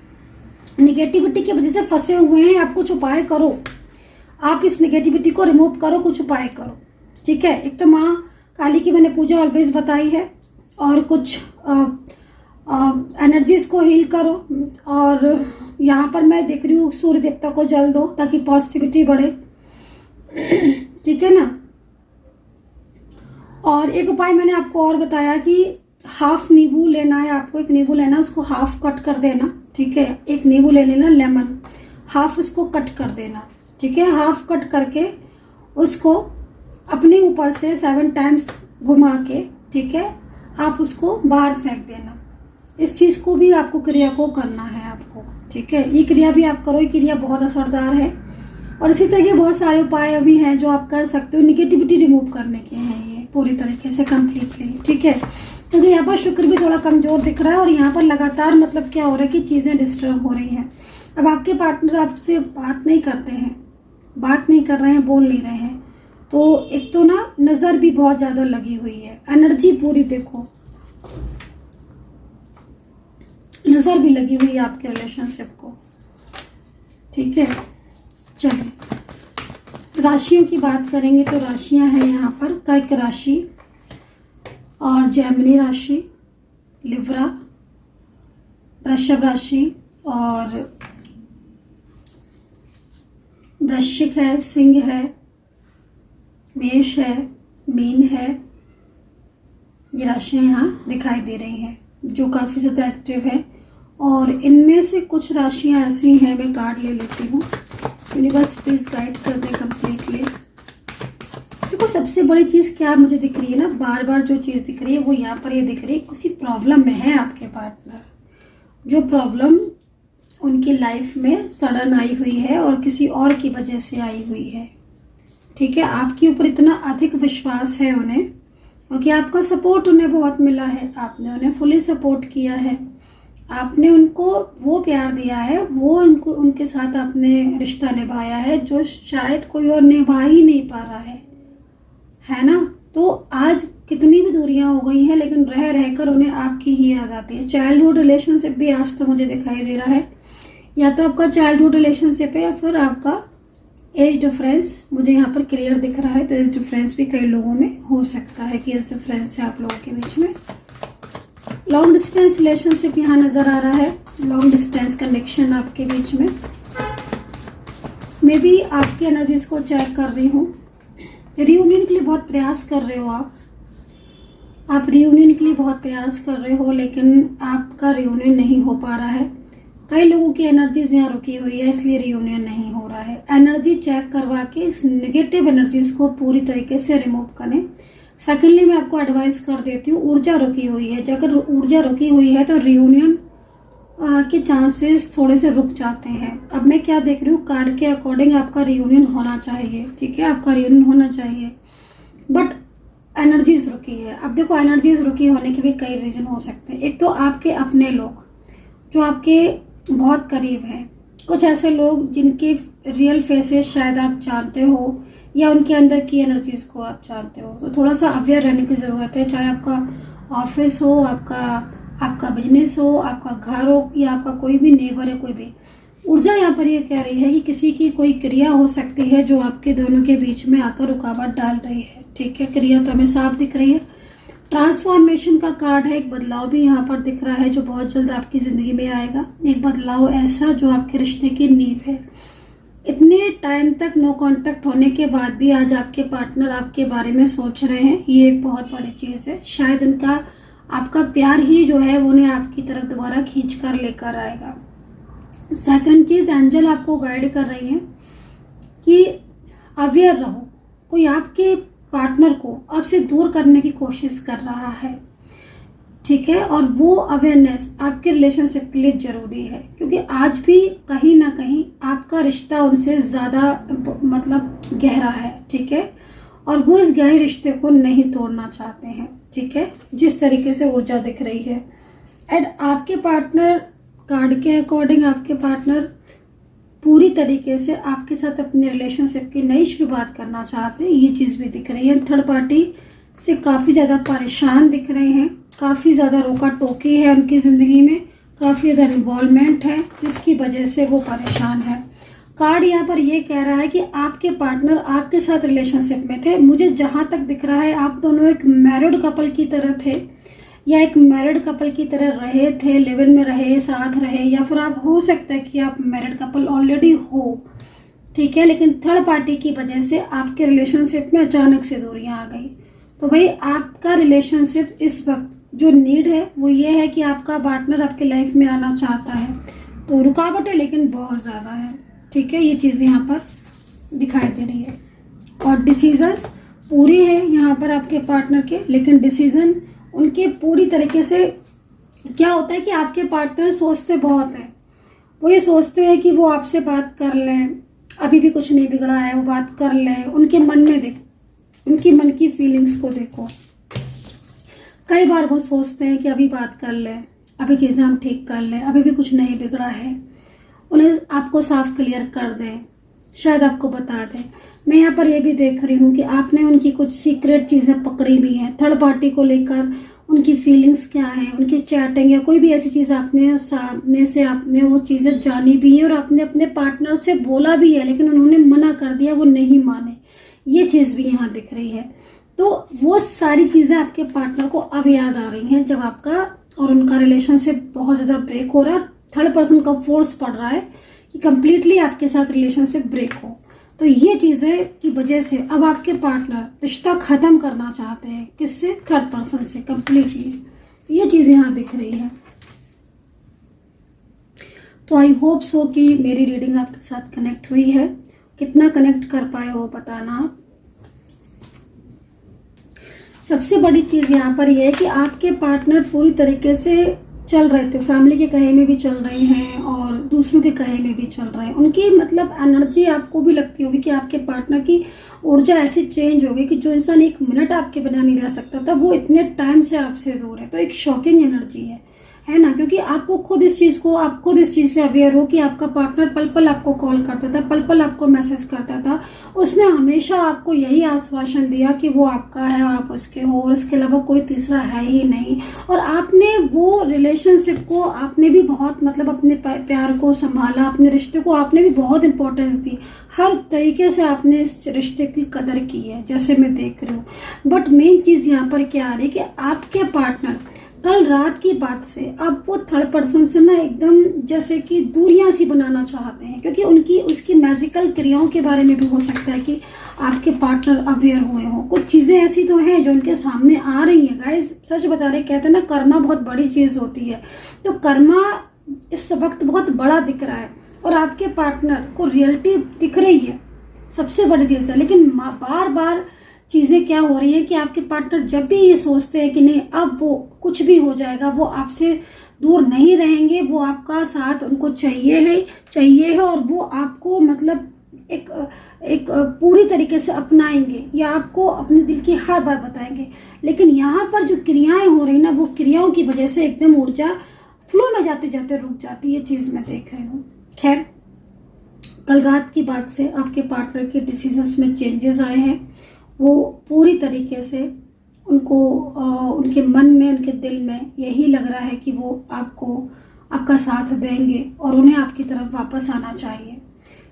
निगेटिविटी की वजह से फंसे हुए हैं। आप कुछ उपाय करो, आप इस निगेटिविटी को रिमूव करो, कुछ उपाय करो, ठीक है। एक तो माँ काली की मैंने पूजा ऑलवेज बताई है, और कुछ एनर्जीज को हील करो, और यहाँ पर मैं देख रही हूँ सूर्य देवता को जल दो ताकि पॉजिटिविटी बढ़े, ठीक है ना। और एक उपाय मैंने आपको और बताया कि हाफ नींबू लेना है आपको, एक नींबू लेना, उसको हाफ कट कर देना, ठीक है। एक नींबू ले लेना, लेमन, हाफ उसको कट कर देना, ठीक है। हाफ कट करके उसको अपने ऊपर से 7 टाइम्स घुमा के, ठीक है, आप उसको बाहर फेंक देना। इस चीज़ को भी आपको, क्रिया को करना है आपको, ठीक है। ये क्रिया भी आप करो, ये क्रिया बहुत असरदार है। और इसी तरह के बहुत सारे उपाय भी हैं जो आप कर सकते हो, निगेटिविटी रिमूव करने के हैं ये पूरी तरीके से कंप्लीटली, ठीक है। क्योंकि यहाँ पर शुक्र भी थोड़ा कमज़ोर दिख रहा है और यहाँ पर लगातार मतलब क्या हो रहा है कि चीज़ें डिस्टर्ब हो रही हैं। अब आपके पार्टनर आपसे बात नहीं करते हैं, बात नहीं कर रहे हैं, बोल नहीं रहे हैं, तो एक तो ना नज़र भी बहुत ज़्यादा लगी हुई है, एनर्जी पूरी देखो, नज़र भी लगी हुई है आपके रिलेशनशिप को, ठीक है। चलिए राशियों की बात करेंगे तो राशियां हैं यहाँ पर कर्क राशि और जेमिनी राशि, लिब्रा, वृषभ राशि और वृश्चिक है, सिंह है, मेष है, मीन है। ये राशियां यहाँ दिखाई दे रही हैं जो काफ़ी ज़्यादा एक्टिव है। और इनमें से कुछ राशियां ऐसी हैं, मैं कार्ड ले लेती हूँ, यूनिवर्स प्लीज गाइड कर दे कम्प्लीटली। देखो सबसे बड़ी चीज़ क्या मुझे दिख रही है ना, बार बार जो चीज़ दिख रही है वो यहाँ पर ये दिख रही है, किसी प्रॉब्लम में है आपके पार्टनर, जो प्रॉब्लम उनकी लाइफ में सडन आई हुई है और किसी और की वजह से आई हुई है, ठीक है। आपके ऊपर इतना अधिक विश्वास है उन्हें, क्योंकि आपका सपोर्ट उन्हें बहुत मिला है, आपने उन्हें फुली सपोर्ट किया है, आपने उनको वो प्यार दिया है, वो उनके साथ आपने रिश्ता निभाया है जो शायद कोई और निभा ही नहीं पा रहा है ना। तो आज कितनी भी दूरियां हो गई हैं लेकिन रह रहकर उन्हें आपकी ही याद आती है। चाइल्डहुड रिलेशनशिप भी आज तो मुझे दिखाई दे रहा है, या तो आपका चाइल्डहुड रिलेशनशिप है या फिर आपका एज डिफरेंस मुझे यहाँ पर क्लियर दिख रहा है। तो एज डिफरेंस भी कई लोगों में हो सकता है कि एज डिफरेंस है आप लोगों के बीच में। लॉन्ग डिस्टेंस रिलेशनशिप यहाँ नजर आ रहा है, लॉन्ग डिस्टेंस कनेक्शन आपके बीच में। मैं भी आपकी एनर्जीज को चेक कर रही हूँ, रियूनियन के लिए बहुत प्रयास कर रहे हो आप रियूनियन के लिए बहुत प्रयास कर रहे हो लेकिन आपका रियूनियन नहीं हो पा रहा है। कई लोगों की एनर्जीज यहाँ रुकी हुई है इसलिए रियूनियन नहीं हो रहा है। एनर्जी चेक करवा के इस नेगेटिव एनर्जीज को पूरी तरीके से रिमूव करें। सेकेंडली मैं आपको एडवाइस कर देती हूँ, ऊर्जा रुकी हुई है, अगर ऊर्जा रुकी हुई है तो रियूनियन के चांसेस थोड़े से रुक जाते हैं। अब मैं क्या देख रही हूँ, कार्ड के अकॉर्डिंग आपका रियूनियन होना चाहिए, ठीक है, आपका रियूनियन होना चाहिए, बट एनर्जीज रुकी है। अब देखो एनर्जीज रुकी होने के भी कई रीजन हो सकते हैं। एक तो आपके अपने लोग जो आपके बहुत करीब हैं, कुछ ऐसे लोग जिनके रियल फेसेस शायद आप जानते हो या उनके अंदर की एनर्जीज को आप जानते हो, तो थोड़ा सा अवेयर रहने की ज़रूरत है। चाहे आपका ऑफिस हो, आपका बिजनेस हो, आपका घर हो या आपका कोई भी नेबर है, कोई भी ऊर्जा यहाँ पर ये कह रही है कि किसी की कोई क्रिया हो सकती है जो आपके दोनों के बीच में आकर रुकावट डाल रही है, ठीक है। क्रिया तो हमें साफ दिख रही है। ट्रांसफॉर्मेशन का कार्ड है, एक बदलाव भी यहाँ पर दिख रहा है जो बहुत जल्द आपकी ज़िंदगी में आएगा। एक बदलाव ऐसा जो आपके रिश्ते की नींव है। इतने टाइम तक नो कांटेक्ट होने के बाद भी आज आपके पार्टनर आपके बारे में सोच रहे हैं, ये एक बहुत बड़ी चीज़ है। शायद उनका आपका प्यार ही जो है वो उन्हें आपकी तरफ दोबारा खींच कर लेकर आएगा। सेकंड चीज़, एंजल आपको गाइड कर रही है कि अवेयर रहो, कोई आपके पार्टनर को आपसे दूर करने की कोशिश कर रहा है, ठीक है, और वो अवेयरनेस आपके रिलेशनशिप के लिए जरूरी है क्योंकि आज भी कहीं ना कहीं आपका रिश्ता उनसे ज़्यादा मतलब गहरा है, ठीक है, और वो इस गहरे रिश्ते को नहीं तोड़ना चाहते हैं, ठीक है, जिस तरीके से ऊर्जा दिख रही है। एंड आपके पार्टनर, कार्ड के अकॉर्डिंग आपके पार्टनर पूरी तरीके से आपके साथ अपने रिलेशनशिप की नई शुरुआत करना चाहते हैं, ये चीज़ भी दिख रही है। थर्ड पार्टी से काफ़ी ज़्यादा परेशान दिख रहे हैं, काफ़ी ज़्यादा रोका टोकी है उनकी ज़िंदगी में, काफ़ी ज़्यादा इन्वॉल्वमेंट है जिसकी वजह से वो परेशान है। कार्ड यहाँ पर ये कह रहा है कि आपके पार्टनर आपके साथ रिलेशनशिप में थे, मुझे जहाँ तक दिख रहा है आप दोनों एक मैरिड कपल की तरह थे या एक मैरिड कपल की तरह रहे थे, लिव इन में रहे, साथ रहे, या फिर आप हो सकता है कि आप मैरिड कपल ऑलरेडी हो, ठीक है, लेकिन थर्ड पार्टी की वजह से आपके रिलेशनशिप में अचानक से दूरियां आ गई। तो भाई आपका रिलेशनशिप इस वक्त जो नीड है वो ये है कि आपका पार्टनर आपके लाइफ में आना चाहता है, तो रुकावट है लेकिन बहुत ज़्यादा है, ठीक है, ये चीज़ यहाँ पर दिखाई दे रही है। और डिसीजंस पूरे हैं यहाँ पर आपके पार्टनर के, लेकिन डिसीजन उनके पूरी तरीके से क्या होता है कि आपके पार्टनर सोचते बहुत हैं। वो ये सोचते हैं कि वो आपसे बात कर लें, अभी भी कुछ नहीं बिगड़ा है, वो बात कर लें। उनके मन में देख, उनकी मन की फीलिंग्स को देखो। कई बार वो सोचते हैं कि अभी बात कर लें, अभी चीज़ें हम ठीक कर लें, अभी भी कुछ नहीं बिगड़ा है। उन्हें आपको साफ क्लियर कर दें, शायद आपको बता दें। मैं यहाँ पर ये भी देख रही हूँ कि आपने उनकी कुछ सीक्रेट चीज़ें पकड़ी भी हैं। थर्ड पार्टी को लेकर उनकी फीलिंग्स क्या है, उनकी चैटिंग या कोई भी ऐसी चीज़ आपने सामने से आपने वो चीज़ें जानी भी है और आपने अपने पार्टनर से बोला भी है, लेकिन उन्होंने मना कर दिया, वो नहीं माने। ये चीज़ भी यहाँ दिख रही है। तो वो सारी चीज़ें आपके पार्टनर को अब याद आ रही हैं जब आपका और उनका रिलेशनशिप बहुत ज़्यादा ब्रेक हो रहा है। थर्ड पर्सन का फोर्स पड़ रहा है कि कंप्लीटली आपके साथ रिलेशनशिप ब्रेक हो। तो ये चीज़ें की वजह से अब आपके पार्टनर रिश्ता ख़त्म करना चाहते हैं। किससे? थर्ड पर्सन से कंप्लीटली। ये चीज़ यहाँ दिख रही है। तो आई होप सो कि मेरी रीडिंग आपके साथ कनेक्ट हुई है। कितना कनेक्ट कर पाए वो बताना आप। सबसे बड़ी चीज़ यहाँ पर यह है कि आपके पार्टनर पूरी तरीके से चल रहे थे, फैमिली के कहे में भी चल रहे हैं और दूसरों के कहे में भी चल रहे हैं। उनकी मतलब एनर्जी आपको भी लगती होगी कि आपके पार्टनर की ऊर्जा ऐसी चेंज होगी कि जो इंसान एक मिनट आपके बिना नहीं रह सकता था, वो इतने टाइम से आपसे दूर है। तो एक शॉकिंग एनर्जी है ना, क्योंकि आपको खुद इस चीज़ को, आप खुद इस चीज़ से अवेयर हो कि आपका पार्टनर पल पल आपको कॉल करता था, पल पल आपको मैसेज करता था। उसने हमेशा आपको यही आश्वासन दिया कि वो आपका है, आप उसके हो, और इसके अलावा कोई तीसरा है ही नहीं। और आपने वो रिलेशनशिप को, आपने भी बहुत मतलब अपने प्यार को संभाला, अपने रिश्ते को आपने भी बहुत इंपॉर्टेंस दी। हर तरीके से आपने इस रिश्ते की कदर की है, जैसे मैं देख रही हूँ। बट मेन चीज़ यहाँ पर क्या आ रही है कि आपके पार्टनर कल रात की बात से अब वो थर्ड पर्सन से ना एकदम जैसे कि दूरियां सी बनाना चाहते हैं, क्योंकि उनकी उसकी मैजिकल क्रियाओं के बारे में भी हो सकता है कि आपके पार्टनर अवेयर हुए हों। कुछ चीज़ें ऐसी तो हैं जो उनके सामने आ रही हैं। गाइस सच बता रहे, कहते हैं ना कर्मा बहुत बड़ी चीज़ होती है। तो कर्मा इस वक्त बहुत बड़ा दिख रहा है और आपके पार्टनर को रियलिटी दिख रही है, सबसे बड़ी चीज़ है। लेकिन बार बार चीज़ें क्या हो रही है कि आपके पार्टनर जब भी ये सोचते हैं कि नहीं अब वो कुछ भी हो जाएगा, वो आपसे दूर नहीं रहेंगे, वो आपका साथ उनको चाहिए है और वो आपको मतलब एक पूरी तरीके से अपनाएंगे या आपको अपने दिल की हर बात बताएंगे। लेकिन यहाँ पर जो क्रियाएं हो रही ना, वो क्रियाओं की वजह से एकदम ऊर्जा फ्लो में जाते जाते रुक जाती है। ये चीज़ मैं देख रही हूँ। खैर, कल रात की बात से आपके पार्टनर के डिसीजंस में चेंजेस आए हैं। वो पूरी तरीके से उनको उनके मन में, उनके दिल में यही लग रहा है कि वो आपका साथ देंगे और उन्हें आपकी तरफ वापस आना चाहिए।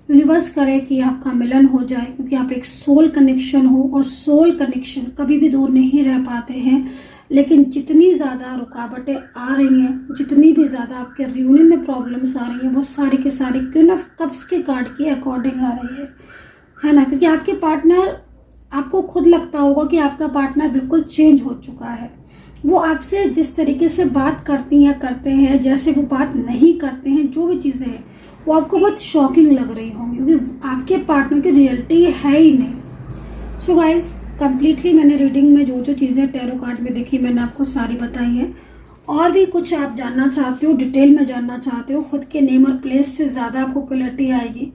यूनिवर्स करे कि आपका मिलन हो जाए, क्योंकि आप एक सोल कनेक्शन हो और सोल कनेक्शन कभी भी दूर नहीं रह पाते हैं। लेकिन जितनी ज़्यादा रुकावटें आ रही हैं, जितनी भी ज़्यादा आपके रियूनियन में प्रॉब्लम्स आ रही हैं, वो सारी की सारी क्वीन ऑफ कप्स के कार्ड के अकॉर्डिंग आ रही है ना। क्योंकि आपके पार्टनर, आपको खुद लगता होगा कि आपका पार्टनर बिल्कुल चेंज हो चुका है। वो आपसे जिस तरीके से बात करती हैं, करते हैं, जैसे वो बात नहीं करते हैं, जो भी चीज़ें हैं वो आपको बहुत शॉकिंग लग रही होंगी, क्योंकि आपके पार्टनर की रियलिटी है ही नहीं। सो गाइज, कंप्लीटली मैंने रीडिंग में जो जो चीज़ें टैरो कार्ड में देखी मैंने आपको सारी बताई हैं। और भी कुछ आप जानना चाहते हो, डिटेल में जानना चाहते हो, खुद के नेम और प्लेस से ज़्यादा आपको क्लैरिटी आएगी,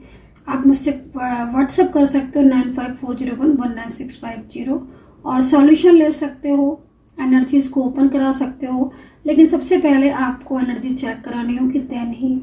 आप मुझसे व्हाट्सअप कर सकते हो 9540119650 और सॉल्यूशन ले सकते हो, एनर्जीज को ओपन करा सकते हो। लेकिन सबसे पहले आपको एनर्जी चेक करानी होगी, देन ही